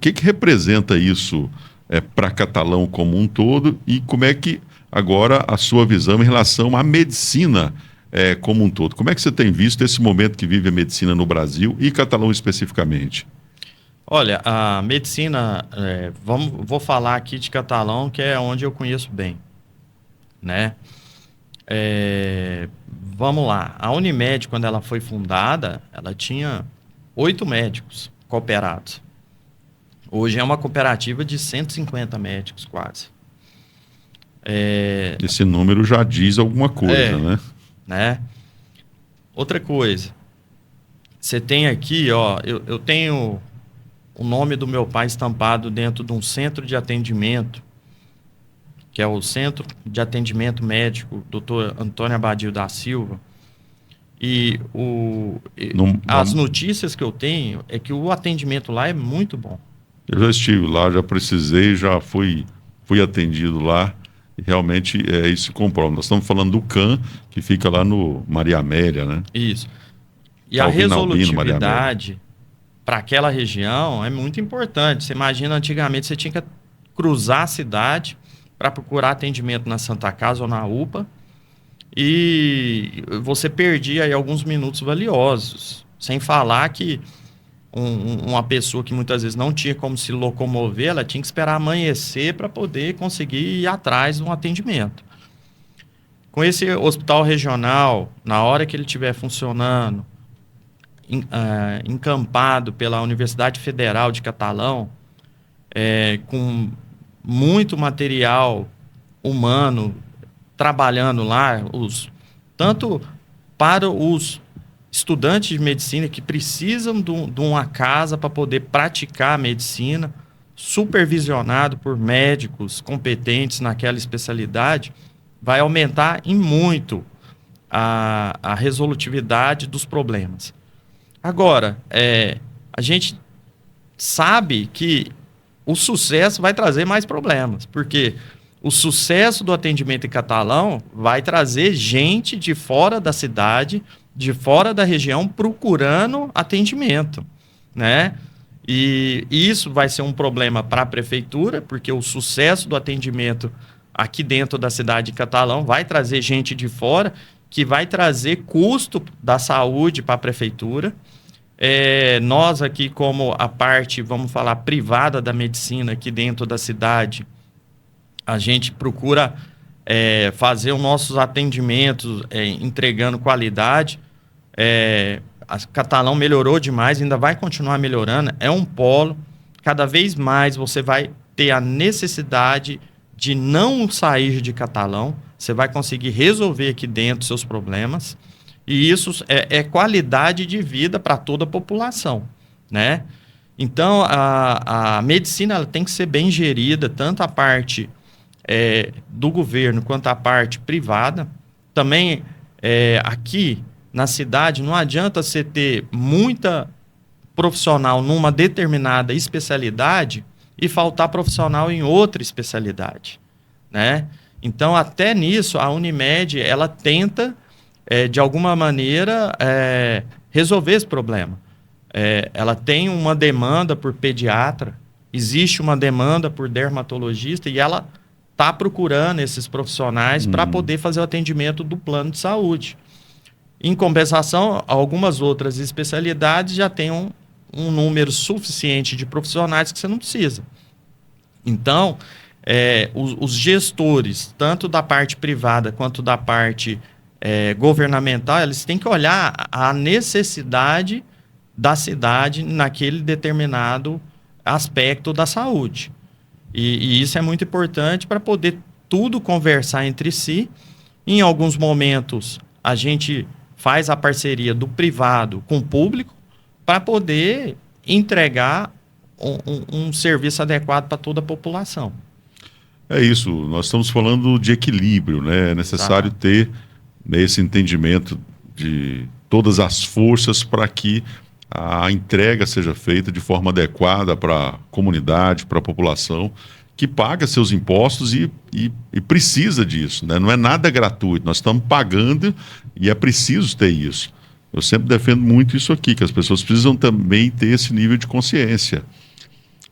Que representa isso para Catalão como um todo e como é que agora a sua visão em relação à medicina como um todo? Como é que você tem visto esse momento que vive a medicina no Brasil e Catalão especificamente? Olha, a medicina, vou falar aqui de Catalão, que é onde eu conheço bem, né? Vamos lá, a Unimed, quando ela foi fundada, ela tinha 8 médicos cooperados. Hoje é uma cooperativa de 150 médicos, quase. Esse número já diz alguma coisa, né? Outra coisa, você tem aqui, eu tenho o nome do meu pai estampado dentro de um centro de atendimento, que é o Centro de Atendimento Médico, Dr. Antônio Abadio da Silva. E as notícias que eu tenho é que o atendimento lá é muito bom. Eu já estive lá, já precisei, já fui atendido lá, e realmente isso se comprova. Nós estamos falando do CAN, que fica lá no Maria Amélia, né? Isso. E a resolutividade para aquela região é muito importante. Você imagina, antigamente você tinha que cruzar a cidade para procurar atendimento na Santa Casa ou na UPA, e você perdia aí alguns minutos valiosos. Sem falar que uma pessoa que muitas vezes não tinha como se locomover, ela tinha que esperar amanhecer para poder conseguir ir atrás de um atendimento. Com esse hospital regional, na hora que ele estiver funcionando, encampado pela Universidade Federal de Catalão, com muito material humano trabalhando lá, tanto para os estudantes de medicina que precisam de uma casa para poder praticar a medicina, supervisionado por médicos competentes naquela especialidade, vai aumentar em muito a resolutividade dos problemas. Agora, a gente sabe que o sucesso vai trazer mais problemas, porque o sucesso do atendimento em Catalão vai trazer gente de fora da cidade, de fora da região, procurando atendimento, né? E isso vai ser um problema para a prefeitura, porque o sucesso do atendimento aqui dentro da cidade de Catalão vai trazer gente de fora, que vai trazer custo da saúde para a prefeitura. Nós aqui, como a parte, vamos falar, privada da medicina aqui dentro da cidade, a gente procura fazer os nossos atendimentos entregando qualidade. A Catalão melhorou demais, ainda vai continuar melhorando, é um polo. Cada vez mais você vai ter a necessidade de não sair de Catalão, você vai conseguir resolver aqui dentro seus problemas, e isso é qualidade de vida para toda a população, né? Então, a medicina ela tem que ser bem gerida, tanto a parte do governo quanto a parte privada. Também, aqui na cidade, não adianta você ter muita profissional numa determinada especialidade e faltar profissional em outra especialidade, né? Então, até nisso, a Unimed, ela tenta, de alguma maneira, resolver esse problema. Ela tem uma demanda por pediatra, existe uma demanda por dermatologista, e ela está procurando esses profissionais para poder fazer o atendimento do plano de saúde. Em compensação, algumas outras especialidades já têm um número suficiente de profissionais que você não precisa. Então, os gestores, tanto da parte privada quanto da parte governamental, eles têm que olhar a necessidade da cidade naquele determinado aspecto da saúde. E isso é muito importante para poder tudo conversar entre si. Em alguns momentos, a gente faz a parceria do privado com o público para poder entregar um serviço adequado para toda a população. É isso, nós estamos falando de equilíbrio, né? É necessário ter esse entendimento de todas as forças para que a entrega seja feita de forma adequada para a comunidade, para a população, que paga seus impostos e precisa disso, né? Não é nada gratuito, nós estamos pagando e é preciso ter isso. Eu sempre defendo muito isso aqui, que as pessoas precisam também ter esse nível de consciência.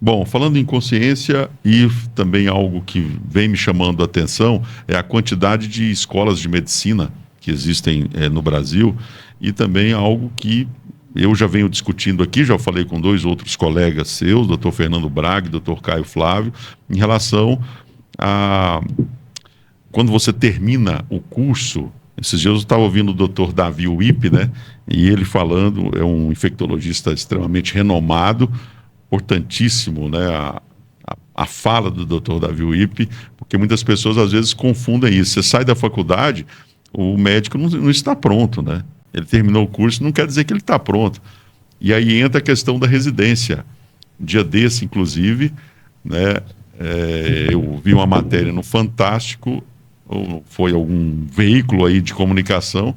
Bom, falando em consciência, e também algo que vem me chamando a atenção é a quantidade de escolas de medicina que existem no Brasil, e também algo que eu já venho discutindo aqui, já falei com 2 outros colegas seus, Dr. Fernando Braga e Dr. Caio Flávio, em relação a quando você termina o curso. Esses dias eu estava ouvindo o Dr. Davi Wipp, né? E ele falando, é um infectologista extremamente renomado, importantíssimo, né? A fala do Dr. Davi Wipp, porque muitas pessoas às vezes confundem isso. Você sai da faculdade, o médico não está pronto, né? Ele terminou o curso, não quer dizer que ele está pronto. E aí entra a questão da residência. Dia desse, inclusive, né? Eu vi uma matéria no Fantástico, ou foi algum veículo aí de comunicação,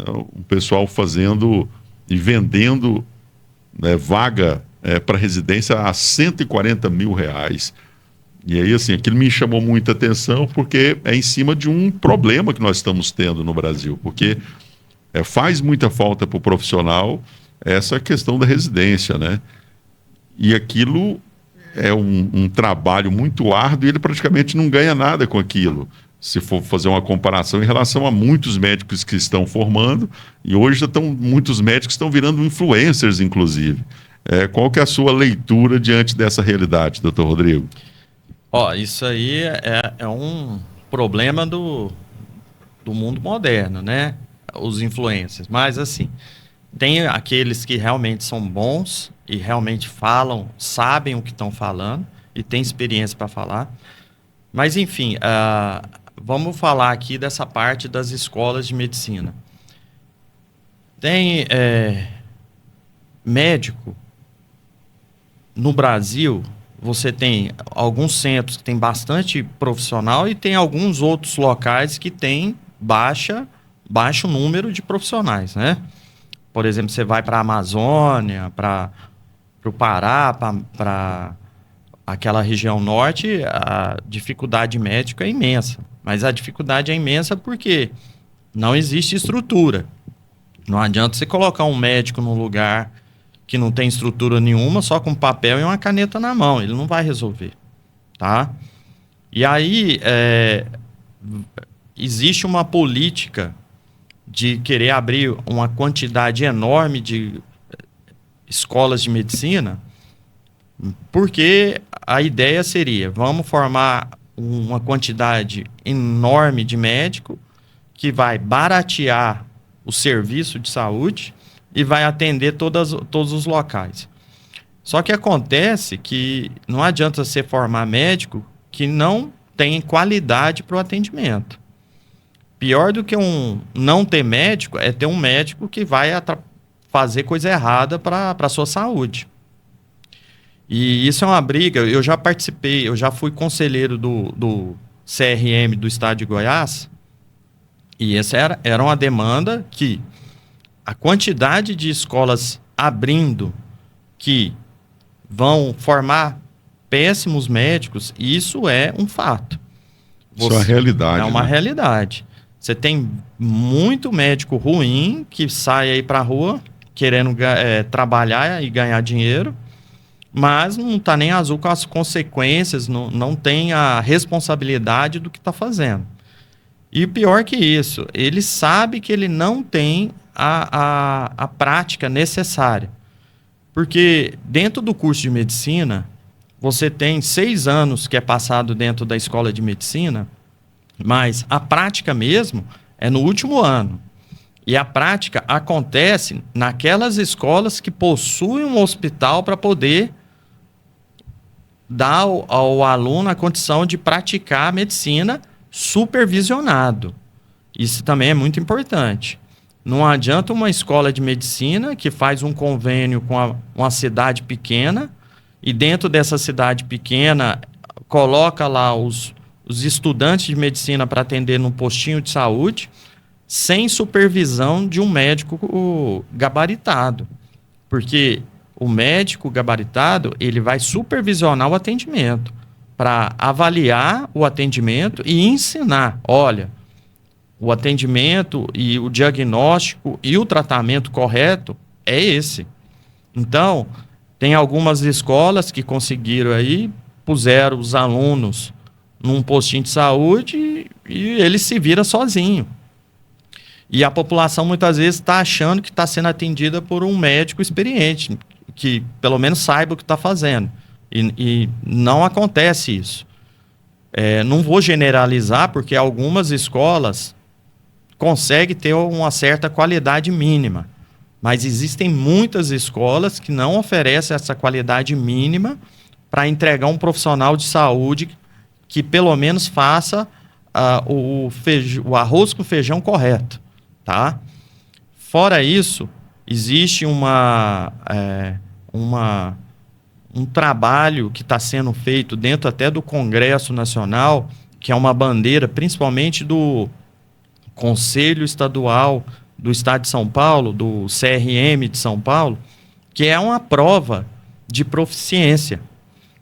o pessoal fazendo e vendendo, né, vaga para residência a R$140 mil. E aí, assim, aquilo me chamou muita atenção, porque é em cima de um problema que nós estamos tendo no Brasil, porque faz muita falta para o profissional essa questão da residência, né? E aquilo é um trabalho muito árduo e ele praticamente não ganha nada com aquilo. Se for fazer uma comparação em relação a muitos médicos que estão formando, e hoje já muitos médicos estão virando influencers, inclusive. Qual que é a sua leitura diante dessa realidade, doutor Rodrigo? Isso aí é um problema do mundo moderno, né? Os influencers. Mas, assim, tem aqueles que realmente são bons e realmente falam, sabem o que estão falando e têm experiência para falar. Mas, enfim, vamos falar aqui dessa parte das escolas de medicina. Tem médico no Brasil você tem alguns centros que tem bastante profissional e tem alguns outros locais que tem baixo número de profissionais, né? Por exemplo, você vai para a Amazônia, para o Pará, para aquela região norte, a dificuldade médica é imensa. Mas a dificuldade é imensa porque não existe estrutura. Não adianta você colocar um médico num lugar que não tem estrutura nenhuma, só com papel e uma caneta na mão. Ele não vai resolver, tá? E aí, existe uma política de querer abrir uma quantidade enorme de escolas de medicina, porque a ideia seria, vamos formar uma quantidade enorme de médico que vai baratear o serviço de saúde e vai atender todos os locais. Só que acontece que não adianta você formar médico que não tem qualidade para o atendimento. Pior do que não ter médico é ter um médico que vai fazer coisa errada para a sua saúde. E isso é uma briga. Eu já participei, eu já fui conselheiro do CRM do estado de Goiás, e essa era uma demanda que a quantidade de escolas abrindo que vão formar péssimos médicos, isso é um fato. Isso é uma realidade. É uma realidade. Você tem muito médico ruim que sai aí para a rua querendo trabalhar e ganhar dinheiro, mas não está nem azul com as consequências, não tem a responsabilidade do que está fazendo. E pior que isso, ele sabe que ele não tem a prática necessária. Porque dentro do curso de medicina, você tem 6 anos que é passado dentro da escola de medicina, mas a prática mesmo é no último ano. E a prática acontece naquelas escolas que possuem um hospital para poder dar ao aluno a condição de praticar a medicina supervisionado. Isso também é muito importante. Não adianta uma escola de medicina que faz um convênio com uma cidade pequena e dentro dessa cidade pequena coloca lá os estudantes de medicina para atender num postinho de saúde sem supervisão de um médico gabaritado. Porque o médico gabaritado, ele vai supervisionar o atendimento para avaliar o atendimento e ensinar, olha, o atendimento e o diagnóstico e o tratamento correto é esse. Então, tem algumas escolas que conseguiram aí, puseram os alunos num postinho de saúde e ele se vira sozinho. E a população muitas vezes está achando que está sendo atendida por um médico experiente, que pelo menos saiba o que está fazendo. E não acontece isso. Não vou generalizar, porque algumas escolas conseguem ter uma certa qualidade mínima, mas existem muitas escolas que não oferecem essa qualidade mínima para entregar um profissional de saúde que pelo menos faça o arroz com feijão correto, tá? Fora isso, existe um trabalho que está sendo feito dentro até do Congresso Nacional, que é uma bandeira principalmente do Conselho Estadual do Estado de São Paulo, do CRM de São Paulo, que é uma prova de proficiência.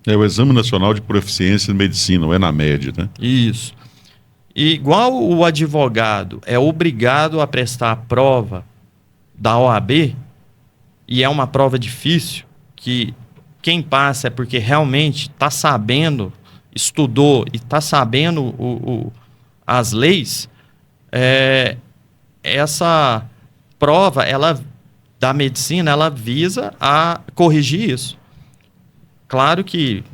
É o Exame Nacional de Proficiência em Medicina, o ENAMED, né? Isso. E igual o advogado é obrigado a prestar a prova da OAB, e é uma prova difícil, que quem passa é porque realmente está sabendo, estudou e está sabendo as leis, essa prova da medicina, ela visa a corrigir isso. Claro que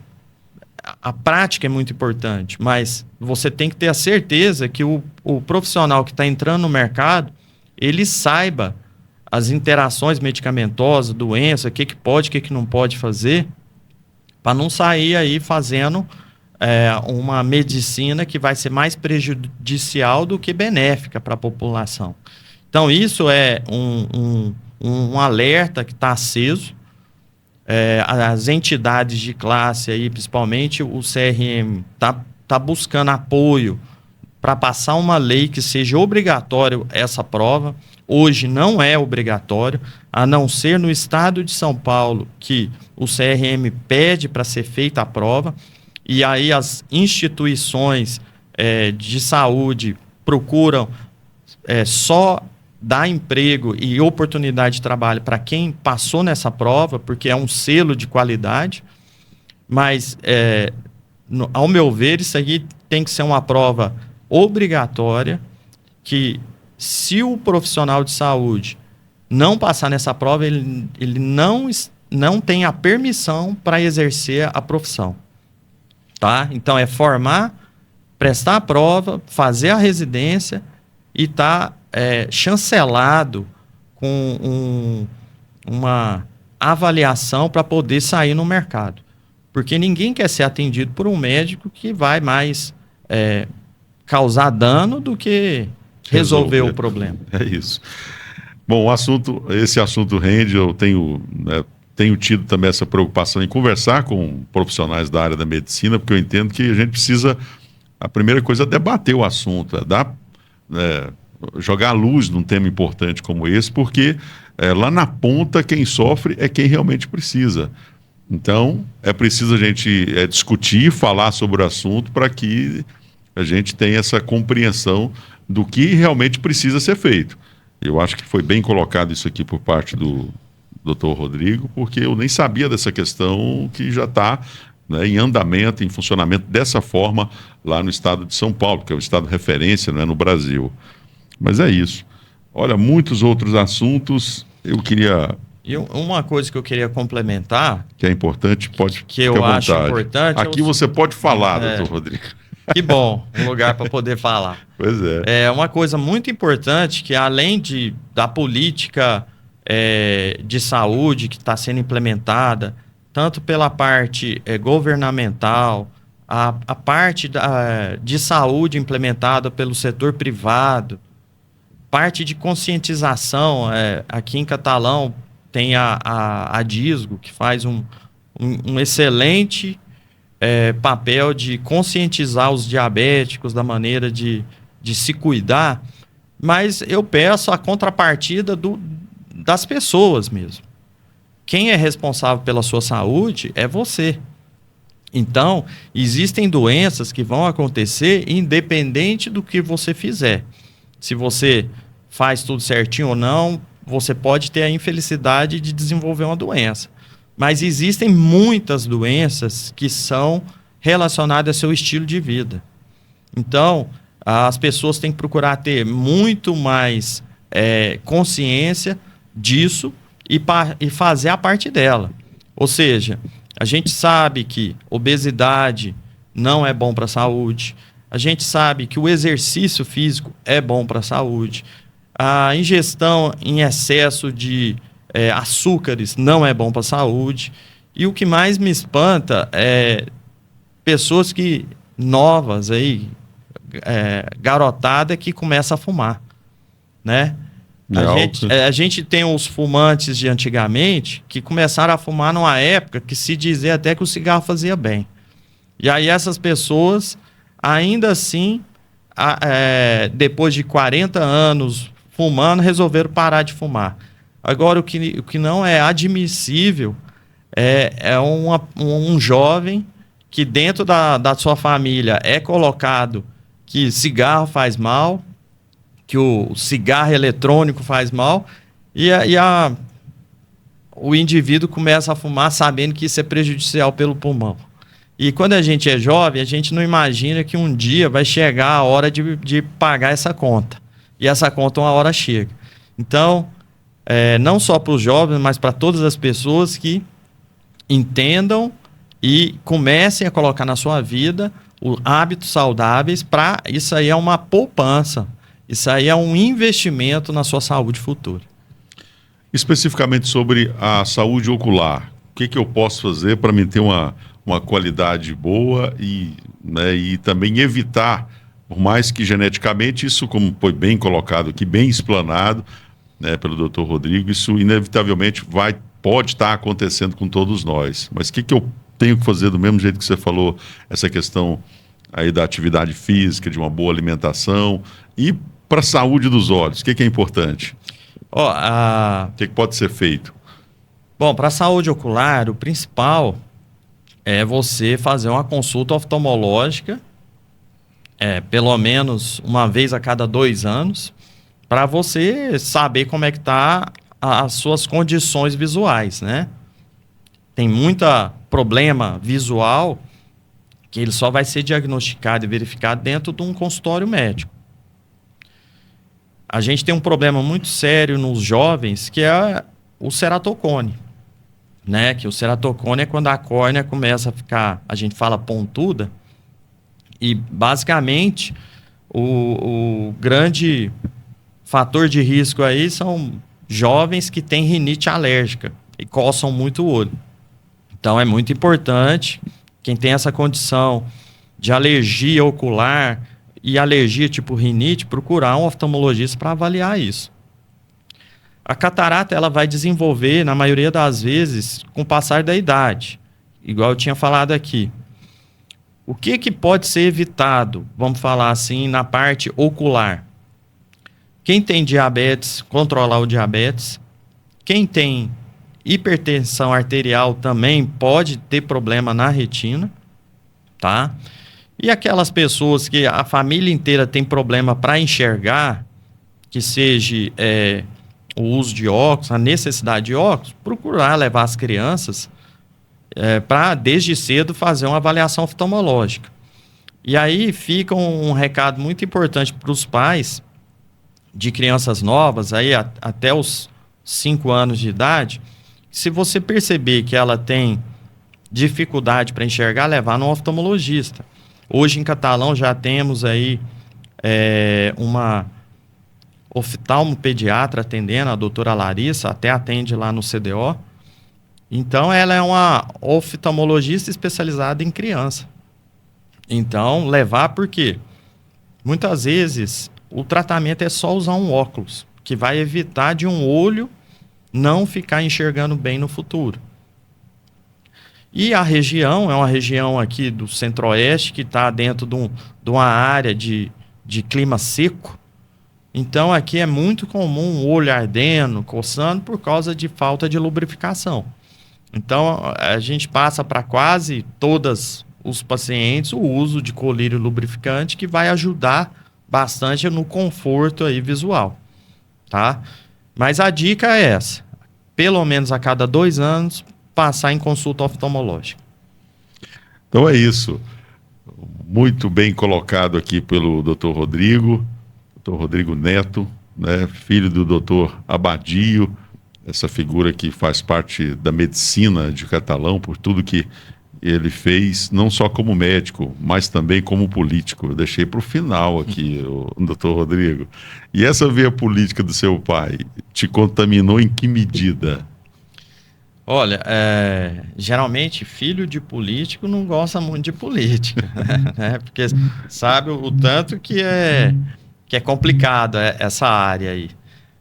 a prática é muito importante, mas você tem que ter a certeza que o profissional que está entrando no mercado, ele saiba as interações medicamentosas, doença, o que pode, o que não pode fazer, para não sair aí fazendo uma medicina que vai ser mais prejudicial do que benéfica para a população. Então, isso é um alerta que está aceso. as entidades de classe, aí, principalmente o CRM, tá buscando apoio para passar uma lei que seja obrigatório essa prova. Hoje não é obrigatório, a não ser no estado de São Paulo, que o CRM pede para ser feita a prova, e aí as instituições de saúde procuram só dar emprego e oportunidade de trabalho para quem passou nessa prova, porque é um selo de qualidade. Mas, ao meu ver, isso aí tem que ser uma prova obrigatória, que se o profissional de saúde não passar nessa prova, ele não tem a permissão para exercer a profissão. Tá? Então, é formar, prestar a prova, fazer a residência e estar chancelado com uma avaliação para poder sair no mercado. Porque ninguém quer ser atendido por um médico que vai mais causar dano do que resolver o problema. É isso. Bom, esse assunto rende, eu tenho tido também essa preocupação em conversar com profissionais da área da medicina, porque eu entendo que a gente precisa, a primeira coisa é debater o assunto, jogar luz num tema importante como esse, porque lá na ponta quem sofre é quem realmente precisa. Então, é preciso a gente discutir, falar sobre o assunto para que a gente tenha essa compreensão do que realmente precisa ser feito. Eu acho que foi bem colocado isso aqui por parte do Dr. Rodrigo, porque eu nem sabia dessa questão que já está em andamento, em funcionamento dessa forma lá no estado de São Paulo, que é o estado referência, no Brasil. Mas é isso. Olha, muitos outros assuntos eu queria... E uma coisa que eu queria complementar... Que é importante, pode que eu acho importante... Aqui você pode falar, doutor Rodrigo. Que bom, um lugar para poder falar. Pois é. É uma coisa muito importante que, além da política de saúde que está sendo implementada, tanto pela parte governamental, a parte de saúde implementada pelo setor privado, parte de conscientização, aqui em Catalão tem a DISGO, que faz um excelente papel de conscientizar os diabéticos da maneira de se cuidar, mas eu peço a contrapartida das pessoas mesmo. Quem é responsável pela sua saúde é você. Então, existem doenças que vão acontecer independente do que você fizer. Se você faz tudo certinho ou não, você pode ter a infelicidade de desenvolver uma doença. Mas existem muitas doenças que são relacionadas ao seu estilo de vida. Então, as pessoas têm que procurar ter muito mais consciência disso e fazer a parte dela. Ou seja, a gente sabe que obesidade não é bom para a saúde, a gente sabe que o exercício físico é bom para a saúde, a ingestão em excesso de açúcares não é bom para a saúde, e o que mais me espanta é pessoas novas aí, garotada que começa a fumar, né? A gente tem os fumantes de antigamente que começaram a fumar numa época que se dizia até que o cigarro fazia bem. E aí essas pessoas, ainda assim, depois de 40 anos fumando, resolveram parar de fumar. Agora, o que não é admissível é um jovem que dentro da sua família é colocado que cigarro faz mal, que o cigarro eletrônico faz mal, e o indivíduo começa a fumar sabendo que isso é prejudicial pelo pulmão. E quando a gente é jovem, a gente não imagina que um dia vai chegar a hora de pagar essa conta. E essa conta uma hora chega. Então, não só para os jovens, mas para todas as pessoas que entendam e comecem a colocar na sua vida hábitos saudáveis. Isso aí é uma poupança. Isso aí é um investimento na sua saúde futura. Especificamente sobre a saúde ocular, o que eu posso fazer para manter uma qualidade boa e também evitar, por mais que geneticamente, isso, como foi bem colocado aqui, bem explanado, pelo Dr. Rodrigo, isso inevitavelmente vai pode estar acontecendo com todos nós. Mas o que eu tenho que fazer do mesmo jeito que você falou, essa questão aí da atividade física, de uma boa alimentação e para a saúde dos olhos, o que é importante? O que pode ser feito? Bom, para a saúde ocular, o principal é você fazer uma consulta oftalmológica, pelo menos uma vez a cada 2 anos, para você saber como é que está as suas condições visuais, né? Tem muito problema visual que ele só vai ser diagnosticado e verificado dentro de um consultório médico. A gente tem um problema muito sério nos jovens, que é o ceratocone, né? Que o ceratocone é quando a córnea começa a ficar, a gente fala pontuda, e basicamente o grande fator de risco aí são jovens que têm rinite alérgica e coçam muito o olho. Então é muito importante, quem tem essa condição de alergia ocular e alergia tipo rinite, procurar um oftalmologista para avaliar isso. A catarata ela vai desenvolver, na maioria das vezes, com o passar da idade, igual eu tinha falado aqui. O que pode ser evitado, vamos falar assim, na parte ocular? Quem tem diabetes, controlar o diabetes. Quem tem hipertensão arterial também pode ter problema na retina, tá? E aquelas pessoas que a família inteira tem problema para enxergar, que seja o uso de óculos, a necessidade de óculos, procurar levar as crianças para, desde cedo, fazer uma avaliação oftalmológica. E aí fica um recado muito importante para os pais de crianças novas, aí até os 5 anos de idade. Se você perceber que ela tem dificuldade para enxergar, levar no oftalmologista. Hoje em Catalão já temos aí uma oftalmopediatra atendendo, a doutora Larissa, até atende lá no CDO. Então ela é uma oftalmologista especializada em criança. Então levar porque muitas vezes o tratamento é só usar um óculos, que vai evitar de um olho não ficar enxergando bem no futuro. E a região é uma região aqui do centro-oeste que está dentro de uma área de clima seco. Então aqui é muito comum o olho ardendo, coçando por causa de falta de lubrificação. Então a gente passa para quase todos os pacientes o uso de colírio lubrificante, que vai ajudar bastante no conforto aí visual, tá? Mas a dica é essa: pelo menos a cada 2 anos passar em consulta oftalmológica. Então é isso. Muito bem colocado aqui pelo Dr. Rodrigo Neto, né, filho do Dr. Abadio, essa figura que faz parte da medicina de Catalão, por tudo que ele fez, não só como médico, mas também como político. Eu deixei para o final aqui, o Dr. Rodrigo. E essa veia política do seu pai te contaminou em que medida? Olha, geralmente filho de político não gosta muito de política, né? Porque sabe o tanto que é complicado essa área aí.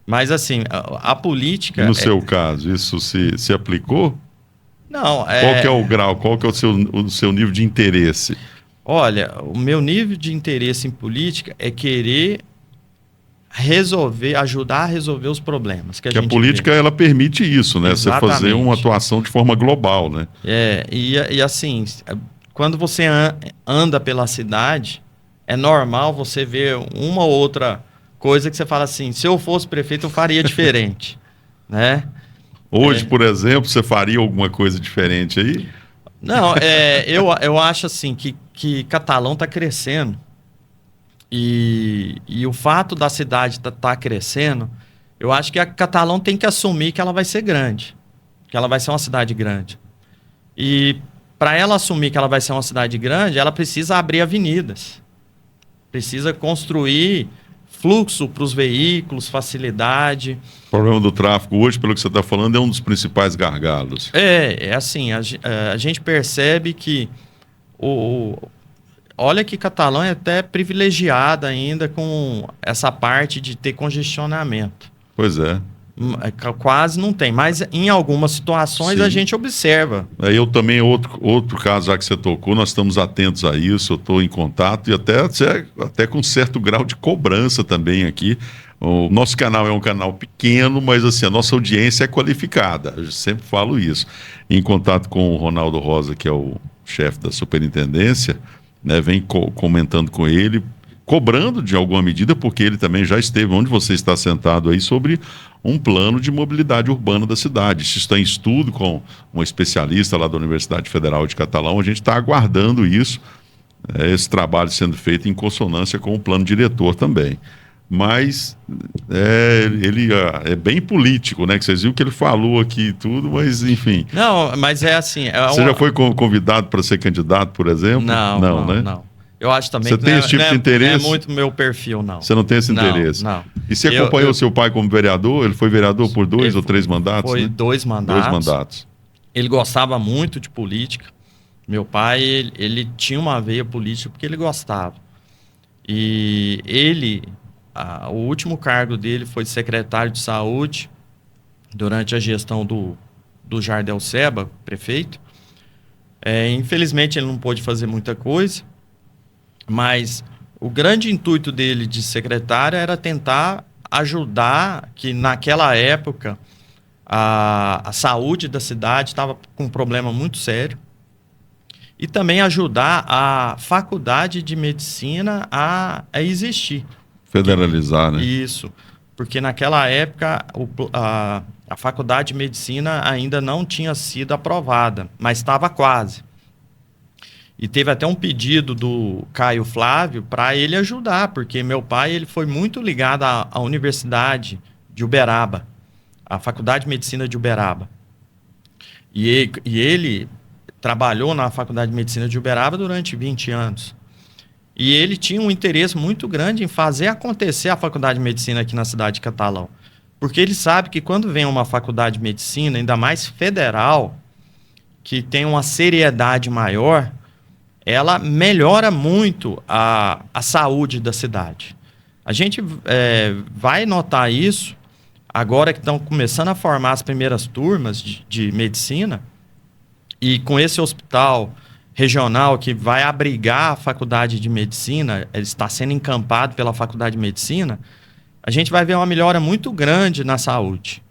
Mas assim, a política... E no seu caso, isso se aplicou? Não, Qual que é o grau, qual que é o seu nível de interesse? Olha, o meu nível de interesse em política é querer ajudar a resolver os problemas que a política ela permite isso, né? Exatamente. Você fazer uma atuação de forma global, né? E assim, quando você anda pela cidade, é normal você ver uma ou outra coisa que você fala assim: se eu fosse prefeito eu faria diferente, né? Hoje, por exemplo, você faria alguma coisa diferente aí? Não, eu acho assim que Catalão está crescendo. E o fato da cidade tá crescendo, eu acho que a Catalão tem que assumir que ela vai ser grande, que ela vai ser uma cidade grande. E para ela assumir que ela vai ser uma cidade grande, ela precisa abrir avenidas, precisa construir fluxo para os veículos, facilidade. O problema do tráfego hoje, pelo que você está falando, é um dos principais gargalos. Assim, a gente percebe que olha que Catalão é até privilegiada ainda com essa parte de ter congestionamento. Pois é. Quase não tem, mas em algumas situações Sim. a gente observa. Eu também, outro caso já que você tocou, nós estamos atentos a isso, eu estou em contato e até com certo grau de cobrança também aqui. O nosso canal é um canal pequeno, mas assim, a nossa audiência é qualificada, eu sempre falo isso. Em contato com o Ronaldo Rosa, que é o chefe da superintendência, né, vem comentando com ele, cobrando de alguma medida, porque ele também já esteve onde você está sentado aí, sobre um plano de mobilidade urbana da cidade. Isso está em estudo com uma especialista lá da Universidade Federal de Catalão. A gente está aguardando isso, esse trabalho sendo feito em consonância com o plano diretor também. Mas ele é bem político, né? Que vocês viram que ele falou aqui e tudo, mas enfim. Não, mas é assim... Você já foi convidado para ser candidato, por exemplo? Não, né? não. Eu acho também você que tem esse tipo de interesse? Não é muito meu perfil, não. Você não tem esse interesse? Não. E você acompanhou seu pai como vereador? Ele foi vereador por 2 ou 3 mandatos? Foi né? 2 mandatos. 2 mandatos. Ele gostava muito de política. Meu pai, ele tinha uma veia política porque ele gostava. E o último cargo dele foi secretário de saúde durante a gestão do Jardel Seba, prefeito. Infelizmente, ele não pôde fazer muita coisa. Mas o grande intuito dele de secretário era tentar ajudar, que naquela época a saúde da cidade estava com um problema muito sério, e também ajudar a faculdade de medicina a existir. Federalizar, né? Isso, porque naquela época a faculdade de medicina ainda não tinha sido aprovada, mas estava quase. E teve até um pedido do Caio Flávio para ele ajudar, porque meu pai ele foi muito ligado à Universidade de Uberaba, à Faculdade de Medicina de Uberaba. E ele trabalhou na Faculdade de Medicina de Uberaba durante 20 anos. E ele tinha um interesse muito grande em fazer acontecer a Faculdade de Medicina aqui na cidade de Catalão. Porque ele sabe que quando vem uma faculdade de medicina, ainda mais federal, que tem uma seriedade maior, ela melhora muito a saúde da cidade. A gente vai notar isso agora que estão começando a formar as primeiras turmas de medicina, e com esse hospital regional que vai abrigar a faculdade de medicina, ele está sendo encampado pela faculdade de medicina, a gente vai ver uma melhora muito grande na saúde.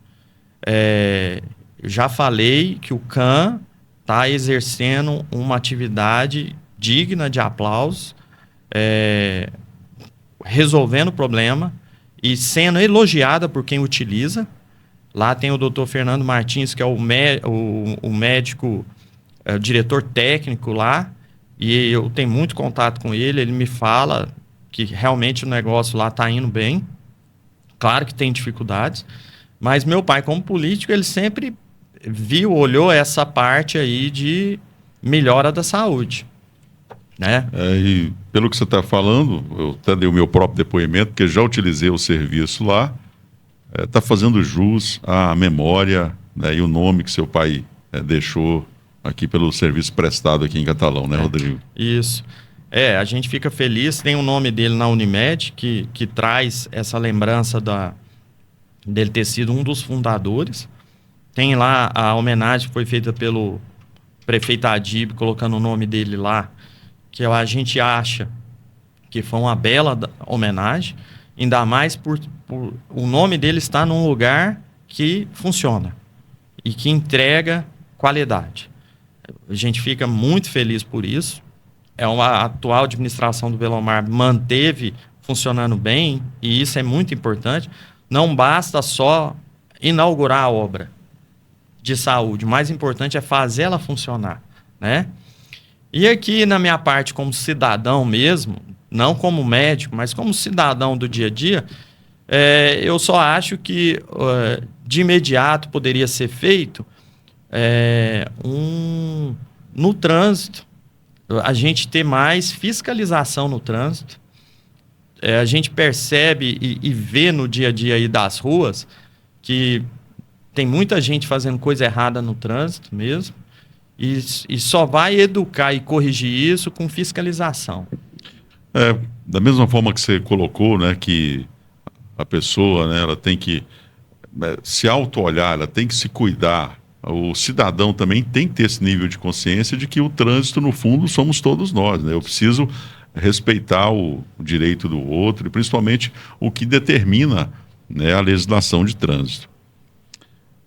Eu já falei que o CAN está exercendo uma atividade digna de aplauso, resolvendo o problema e sendo elogiada por quem utiliza. Lá tem o Dr. Fernando Martins, que é o médico, o diretor técnico lá, e eu tenho muito contato com ele. Ele me fala que realmente o negócio lá está indo bem. Claro que tem dificuldades, mas meu pai, como político, ele sempre olhou essa parte aí de melhora da saúde, né? E pelo que você está falando, eu até dei o meu próprio depoimento, porque já utilizei o serviço lá, está fazendo jus à memória, né, e o nome que seu pai deixou aqui pelo serviço prestado aqui em Catalão, né, Rodrigo? Isso. A gente fica feliz, tem o nome dele na Unimed, que traz essa lembrança dele ter sido um dos fundadores. Tem lá a homenagem que foi feita pelo prefeito Adib, colocando o nome dele lá, que a gente acha que foi uma bela homenagem, ainda mais por o nome dele estar num lugar que funciona e que entrega qualidade. A gente fica muito feliz por isso. A atual administração do Belomar manteve funcionando bem, e isso é muito importante. Não basta só inaugurar a obra de saúde, o mais importante é fazer ela funcionar, né? E aqui, na minha parte, como cidadão mesmo, não como médico, mas como cidadão do dia a dia, eu só acho que de imediato poderia ser feito no trânsito, a gente ter mais fiscalização no trânsito. A gente percebe e vê no dia a dia aí das ruas que tem muita gente fazendo coisa errada no trânsito mesmo, e só vai educar e corrigir isso com fiscalização. Da mesma forma que você colocou, né, que a pessoa, né, ela tem que se auto-olhar, ela tem que se cuidar. O cidadão também tem que ter esse nível de consciência de que o trânsito, no fundo, somos todos nós, né? Eu preciso respeitar o direito do outro e principalmente o que determina, né, a legislação de trânsito.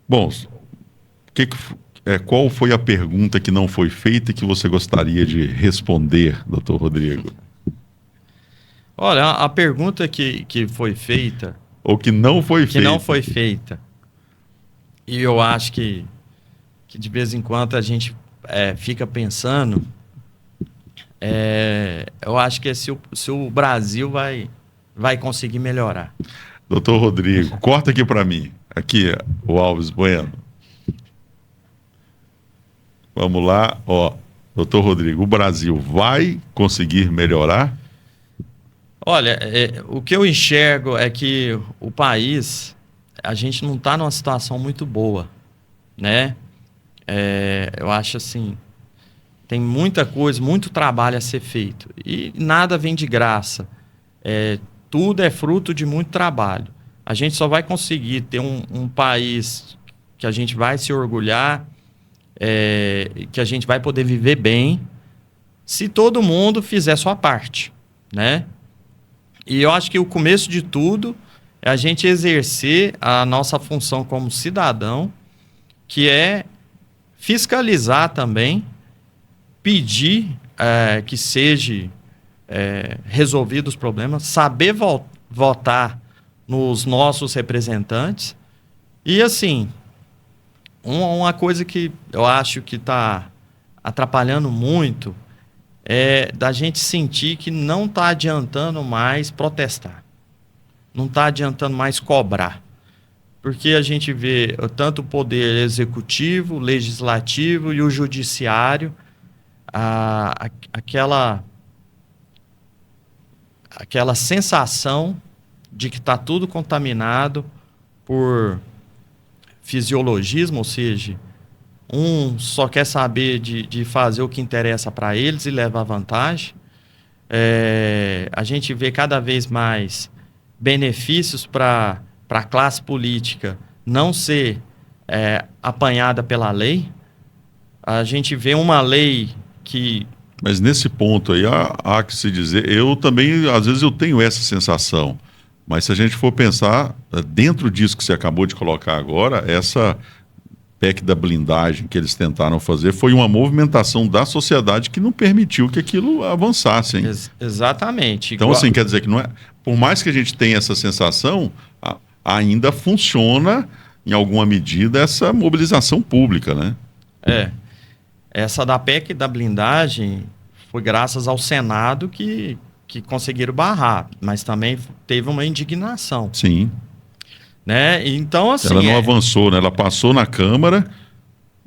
Bom, qual foi a pergunta que não foi feita e que você gostaria de responder, doutor Rodrigo? Olha, a pergunta que foi feita... Ou que não foi feita. Que não foi feita. E eu acho que de vez em quando a gente fica pensando... eu acho que se o Brasil vai conseguir melhorar. Doutor Rodrigo, corta aqui para mim. Aqui, o Alves Bueno. Vamos lá, ó. Doutor Rodrigo, o Brasil vai conseguir melhorar? Olha, o que eu enxergo é que o país, a gente não está numa situação muito boa, né? Eu acho assim, tem muita coisa, muito trabalho a ser feito e nada vem de graça. Tudo é fruto de muito trabalho. A gente só vai conseguir ter um país que a gente vai se orgulhar, que a gente vai poder viver bem, se todo mundo fizer sua parte, né? E eu acho que o começo de tudo é a gente exercer a nossa função como cidadão, que é fiscalizar também, pedir que seja resolvido os problemas, saber votar nos nossos representantes. E assim, uma coisa que eu acho que está atrapalhando muito é da gente sentir que não está adiantando mais protestar. Não está adiantando mais cobrar. Porque a gente vê tanto o poder executivo, legislativo e o judiciário, aquela sensação de que está tudo contaminado por fisiologismo, ou seja, um só quer saber de fazer o que interessa para eles e levar vantagem. A gente vê cada vez mais benefícios para a classe política não ser apanhada pela lei. A gente vê uma lei que... Mas nesse ponto aí, há que se dizer, eu também, às vezes eu tenho essa sensação, mas se a gente for pensar, dentro disso que você acabou de colocar agora, essa PEC da blindagem que eles tentaram fazer foi uma movimentação da sociedade que não permitiu que aquilo avançasse, hein? Exatamente. Então, assim, quer dizer que não é... Por mais que a gente tenha essa sensação, ainda funciona, em alguma medida, essa mobilização pública, né? Essa da PEC da blindagem foi graças ao Senado que conseguiram barrar, mas também teve uma indignação. Sim. Né? Então, assim... Ela não avançou, né? Ela passou na Câmara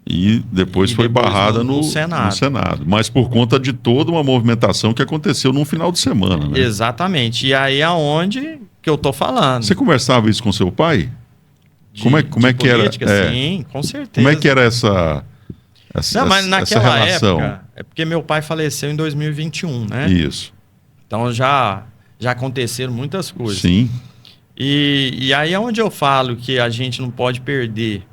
e depois foi barrada no Senado. Mas por conta de toda uma movimentação que aconteceu num final de semana, né? Exatamente. E aí é onde que eu tô falando. Você conversava isso com seu pai? Como é que política, era? Sim, com certeza. Como é que era essa Não, mas naquela relação? época, é porque meu pai faleceu em 2021, né? Isso. Então já aconteceram muitas coisas. Sim. E aí é onde eu falo que a gente não pode perder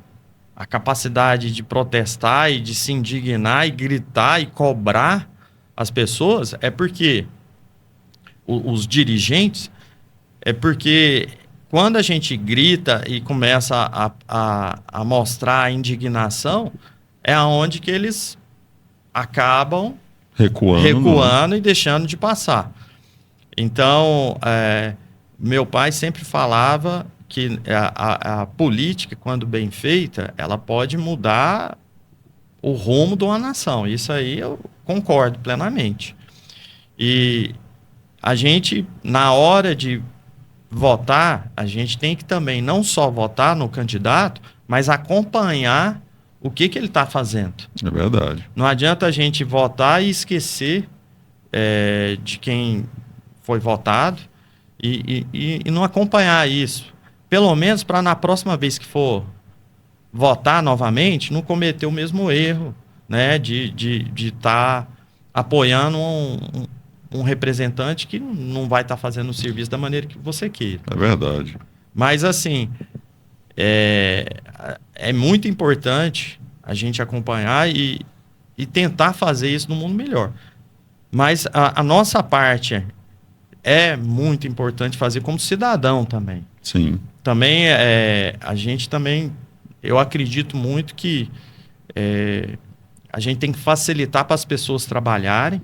a capacidade de protestar e de se indignar e gritar e cobrar as pessoas, é porque os dirigentes, é porque quando a gente grita e começa a mostrar a indignação, é onde que eles acabam recuando e deixando de passar. Então, meu pai sempre falava que a política, quando bem feita, ela pode mudar o rumo de uma nação. Isso aí eu concordo plenamente. E a gente, na hora de votar, a gente tem que também não só votar no candidato, mas acompanhar o que ele está fazendo. É verdade. Não adianta a gente votar e esquecer de quem foi votado e não acompanhar isso. Pelo menos para na próxima vez que for votar novamente, não cometer o mesmo erro, né, de estar apoiando um representante que não vai estar fazendo o serviço da maneira que você queira. É verdade. Mas, assim, É muito importante a gente acompanhar e tentar fazer isso no mundo melhor. Mas a nossa parte é muito importante fazer como cidadão também. Sim. Também, a gente também, eu acredito muito que a gente tem que facilitar para as pessoas trabalharem,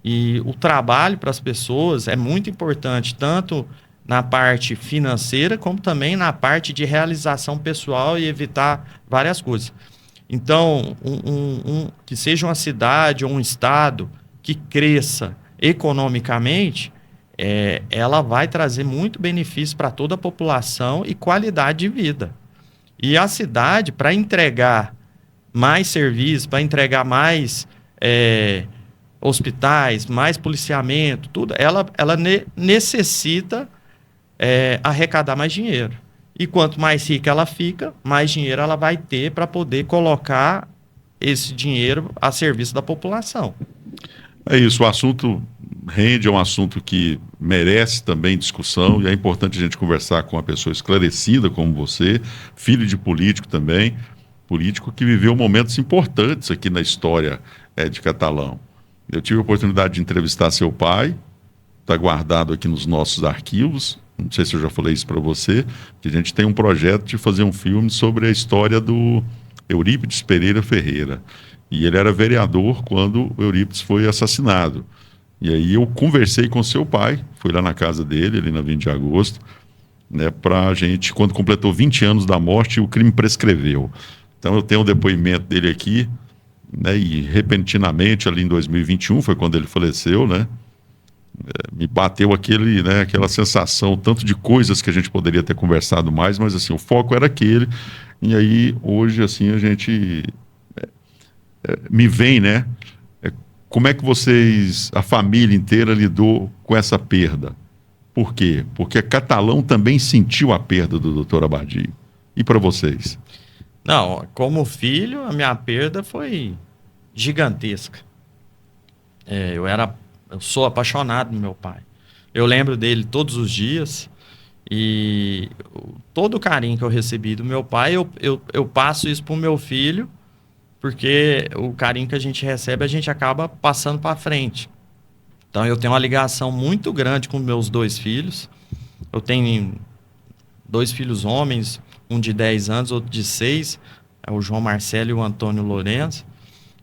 e o trabalho para as pessoas é muito importante, tanto na parte financeira, como também na parte de realização pessoal e evitar várias coisas. Então, que seja uma cidade ou um estado que cresça economicamente, ela vai trazer muito benefício para toda a população e qualidade de vida. E a cidade, para entregar mais serviços, para entregar mais hospitais, mais policiamento, tudo, ela necessita arrecadar mais dinheiro. E quanto mais rica ela fica, mais dinheiro ela vai ter para poder colocar esse dinheiro a serviço da população. É isso, o assunto rende, é um assunto que merece também discussão, e é importante a gente conversar com uma pessoa esclarecida como você, filho de político também, político que viveu momentos importantes aqui na história de Catalão. Eu tive a oportunidade de entrevistar seu pai, está guardado aqui nos nossos arquivos, não sei se eu já falei isso para você, que a gente tem um projeto de fazer um filme sobre a história do Eurípides Pereira Ferreira. E ele era vereador quando o Eurípides foi assassinado. E aí eu conversei com seu pai, fui lá na casa dele, ali na 20 de agosto, né, para a gente, quando completou 20 anos da morte, o crime prescreveu. Então eu tenho o depoimento dele aqui, né, e repentinamente, ali em 2021, foi quando ele faleceu, né, me bateu aquela sensação, tanto de coisas que a gente poderia ter conversado mais, mas assim, o foco era aquele. E aí, hoje, assim, a gente me vem, né? Como é que vocês, a família inteira, lidou com essa perda? Por quê? Porque Catalão também sentiu a perda do Dr. Abadio. E para vocês? Não, como filho, a minha perda foi gigantesca. Eu sou apaixonado no meu pai. Eu lembro dele todos os dias, e todo o carinho que eu recebi do meu pai, eu passo isso para o meu filho, porque o carinho que a gente recebe, a gente acaba passando para frente. Então, eu tenho uma ligação muito grande com meus 2 filhos. Eu tenho 2 filhos homens, um de 10 anos, outro de 6, é o João Marcelo e o Antônio Lourenço.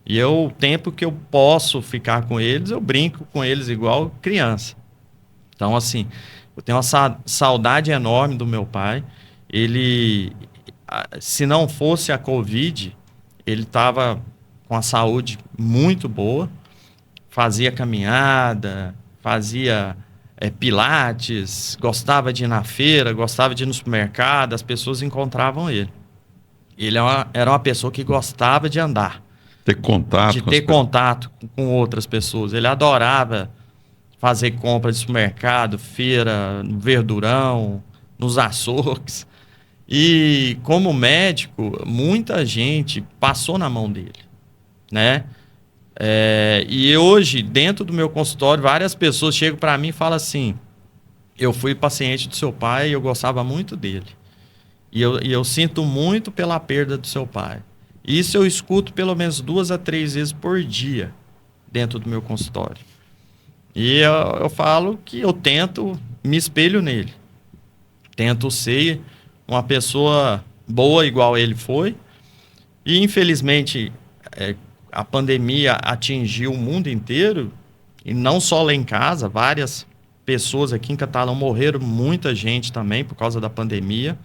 E o tempo que eu posso ficar com eles, eu brinco com eles igual criança. Então, assim, eu tenho uma saudade enorme do meu pai. Ele, se não fosse a Covid, ele estava com a saúde muito boa, fazia caminhada, fazia pilates, gostava de ir na feira, gostava de ir no supermercado, as pessoas encontravam ele. Ele era uma pessoa que gostava de andar. Ter contato. De ter contato com outras pessoas. Ele adorava fazer compra de supermercado, feira, no Verdurão, nos açougues. E como médico, muita gente passou na mão dele, né? E hoje, dentro do meu consultório, várias pessoas chegam para mim e falam assim: eu fui paciente do seu pai e eu gostava muito dele. E eu sinto muito pela perda do seu pai. Isso eu escuto pelo menos 2 a 3 vezes por dia dentro do meu consultório. E eu falo que eu tento, me espelho nele. Tento ser uma pessoa boa igual ele foi. E infelizmente a pandemia atingiu o mundo inteiro, e não só lá em casa, várias pessoas aqui em Catalão morreram, muita gente também por causa da pandemia.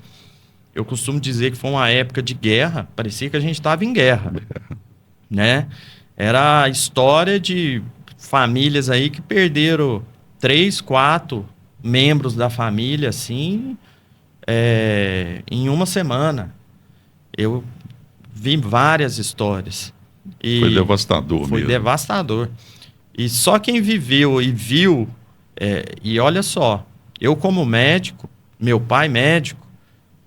Eu costumo dizer que foi uma época de guerra, parecia que a gente estava em guerra, né? Era a história de famílias aí que perderam 3, 4 membros da família, assim, em uma semana. Eu vi várias histórias. E foi devastador mesmo. Foi devastador. E só quem viveu e viu, e olha só, eu como médico, meu pai médico,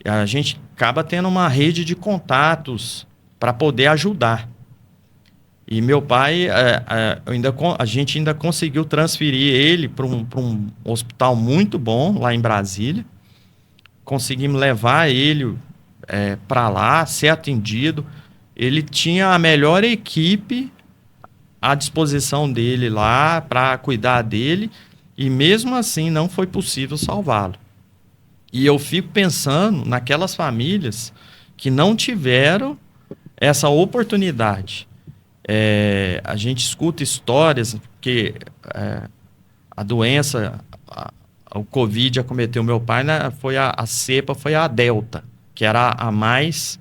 a gente acaba tendo uma rede de contatos para poder ajudar. E meu pai, a gente ainda conseguiu transferir ele para um hospital muito bom lá em Brasília, conseguimos levar ele para lá, ser atendido. Ele tinha a melhor equipe à disposição dele lá para cuidar dele, e mesmo assim não foi possível salvá-lo. E eu fico pensando naquelas famílias que não tiveram essa oportunidade. A gente escuta histórias que a doença, o Covid acometeu meu pai, né, a cepa foi a Delta, que era a mais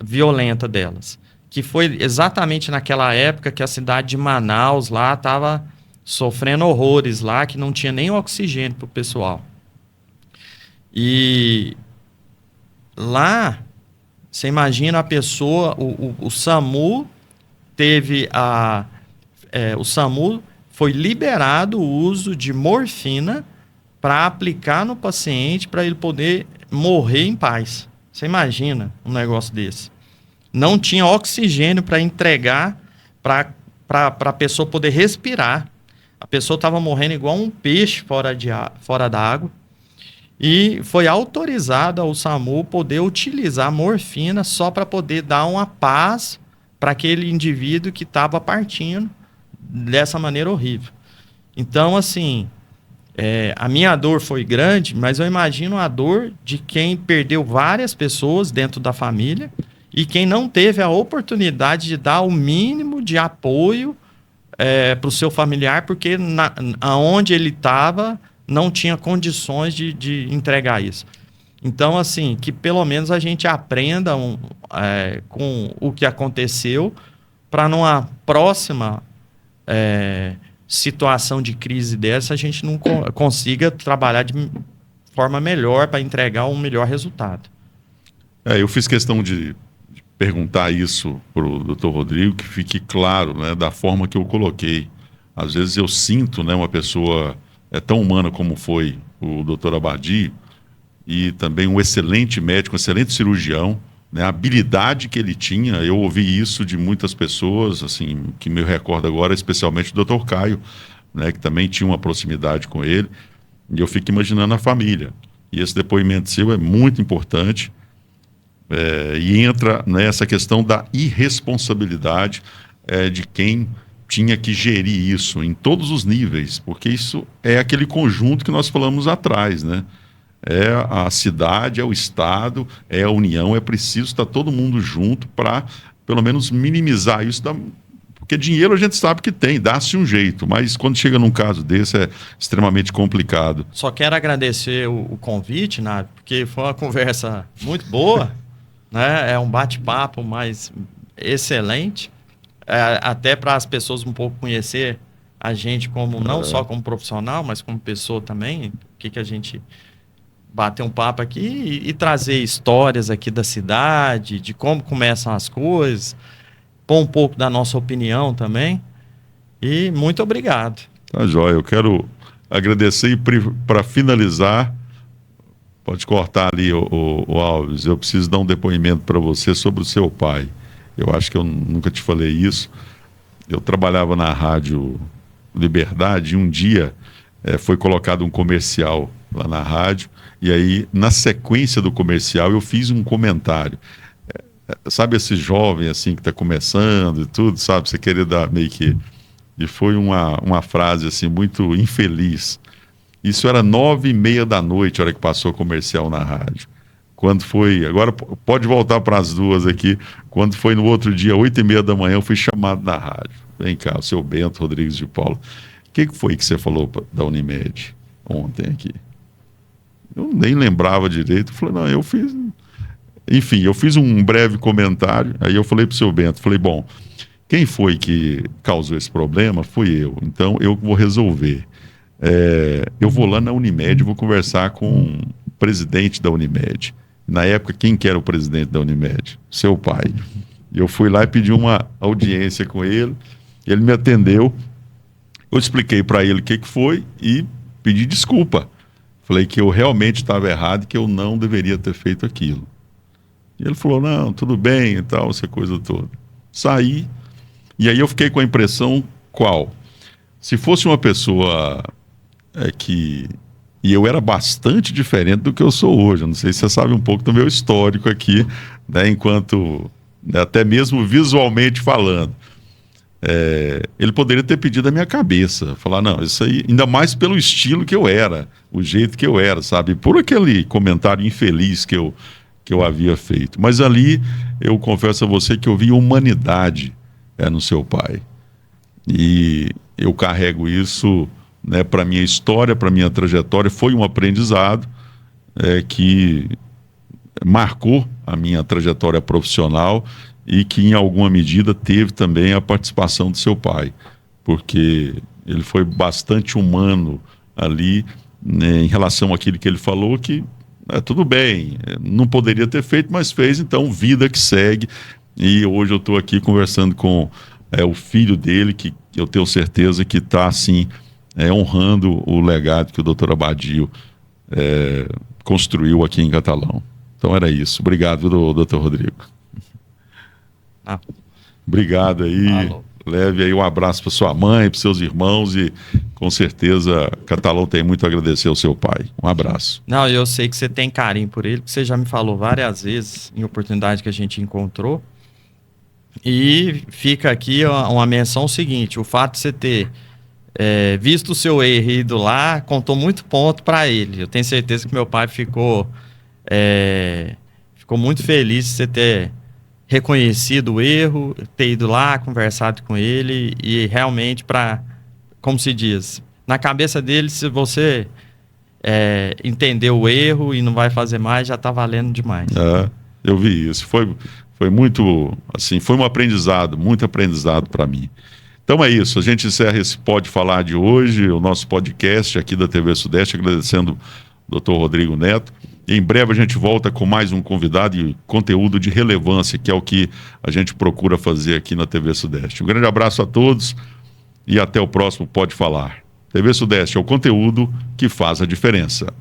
violenta delas. Que foi exatamente naquela época que a cidade de Manaus lá estava sofrendo horrores lá, que não tinha nem oxigênio para o pessoal. E lá, você imagina a pessoa, o SAMU teve o SAMU foi liberado o uso de morfina para aplicar no paciente para ele poder morrer em paz. Você imagina um negócio desse? Não tinha oxigênio para entregar para a pessoa poder respirar. A pessoa estava morrendo igual um peixe fora da água. E foi autorizado ao SAMU poder utilizar morfina só para poder dar uma paz para aquele indivíduo que estava partindo dessa maneira horrível. Então, assim, a minha dor foi grande, mas eu imagino a dor de quem perdeu várias pessoas dentro da família e quem não teve a oportunidade de dar o mínimo de apoio para o seu familiar, porque aonde ele estava não tinha condições de entregar isso. Então, assim, que pelo menos a gente aprenda com o que aconteceu para numa próxima situação de crise dessa a gente não consiga trabalhar de forma melhor para entregar um melhor resultado. Eu fiz questão de perguntar isso para o Dr. Rodrigo, que fique claro, né, da forma que eu coloquei. Às vezes eu sinto, né, uma pessoa tão humana como foi o Dr. Abadio, e também um excelente médico, um excelente cirurgião, né, a habilidade que ele tinha. Eu ouvi isso de muitas pessoas, assim, que me recordo agora, especialmente o Dr. Caio, né, que também tinha uma proximidade com ele, e eu fico imaginando a família. E esse depoimento seu é muito importante, e entra nessa questão da irresponsabilidade de quem tinha que gerir isso em todos os níveis, porque isso é aquele conjunto que nós falamos atrás, né? É a cidade, é o Estado, é a União, é preciso estar todo mundo junto para, pelo menos, minimizar isso, porque dinheiro a gente sabe que tem, dá-se um jeito, mas quando chega num caso desse é extremamente complicado. Só quero agradecer o convite, Nário, porque foi uma conversa muito boa, né? É um bate-papo mais excelente, até para as pessoas um pouco conhecer a gente como não só como profissional, mas como pessoa também, o que a gente bater um papo aqui e trazer histórias aqui da cidade, de como começam as coisas, pôr um pouco da nossa opinião também. E muito obrigado. Tá joia, eu quero agradecer, e para finalizar, pode cortar ali, o Alves, eu preciso dar um depoimento para você sobre o seu pai. Eu acho que eu nunca te falei isso. Eu trabalhava na Rádio Liberdade e um dia foi colocado um comercial lá na rádio, e aí, na sequência do comercial, eu fiz um comentário. Sabe esse jovem assim que está começando e tudo, sabe? Você querer dar meio que... E foi uma frase assim muito infeliz. Isso era 9h30 da noite, a hora que passou o comercial na rádio. Quando foi... Agora pode voltar para as duas aqui. Quando foi no outro dia, 8h30 da manhã, eu fui chamado na rádio. Vem cá, o seu Bento Rodrigues de Paula. O que foi que você falou da Unimed ontem aqui? Eu nem lembrava direito. Eu falei, não, eu fiz... Enfim, eu fiz um breve comentário, aí eu falei para o seu Bento, falei, bom, quem foi que causou esse problema? Fui eu, então eu vou resolver. Eu vou lá na Unimed, vou conversar com o presidente da Unimed. Na época, quem que era o presidente da Unimed? Seu pai. Eu fui lá e pedi uma audiência com ele, ele me atendeu, eu expliquei para ele o que foi e pedi desculpa. Falei que eu realmente estava errado e que eu não deveria ter feito aquilo. E ele falou, não, tudo bem e tal, essa coisa toda. Saí, e aí eu fiquei com a impressão qual? Se fosse uma pessoa que E eu era bastante diferente do que eu sou hoje. Eu não sei se você sabe um pouco do meu histórico aqui, né, enquanto, né, até mesmo visualmente falando. Ele poderia ter pedido a minha cabeça, falar, não, isso aí, ainda mais pelo estilo que eu era, o jeito que eu era, sabe? Por aquele comentário infeliz que eu havia feito. Mas ali, eu confesso a você que eu vi humanidade no seu pai. E eu carrego isso, né, para minha história, para minha trajetória. Foi um aprendizado que marcou a minha trajetória profissional e que, em alguma medida, teve também a participação do seu pai, porque ele foi bastante humano ali, né, em relação àquilo que ele falou, que tudo bem, não poderia ter feito, mas fez, então vida que segue. E hoje eu estou aqui conversando com o filho dele, que eu tenho certeza que está, assim, honrando o legado que o doutor Abadio construiu aqui em Catalão. Então era isso. Obrigado, doutor Rodrigo. Obrigado aí. Falou. Leve aí um abraço para sua mãe, para seus irmãos e com certeza Catalão tem muito a agradecer ao seu pai. Um abraço. Não, eu sei que você tem carinho por ele, porque você já me falou várias vezes em oportunidade que a gente encontrou. E fica aqui uma menção seguinte: o fato de você ter visto o seu erro e ido lá, contou muito ponto para ele. Eu tenho certeza que meu pai ficou muito feliz de você ter reconhecido o erro, ter ido lá, conversado com ele e realmente como se diz, na cabeça dele, se você entendeu o erro e não vai fazer mais, já está valendo demais. Eu vi isso. Foi muito, assim, foi um aprendizado, muito aprendizado para mim. Então é isso, a gente encerra esse Pode Falar de hoje, o nosso podcast aqui da TV Sudeste, agradecendo o Dr. Rodrigo Neto. Em breve a gente volta com mais um convidado e conteúdo de relevância, que é o que a gente procura fazer aqui na TV Sudeste. Um grande abraço a todos e até o próximo Pode Falar. TV Sudeste é o conteúdo que faz a diferença.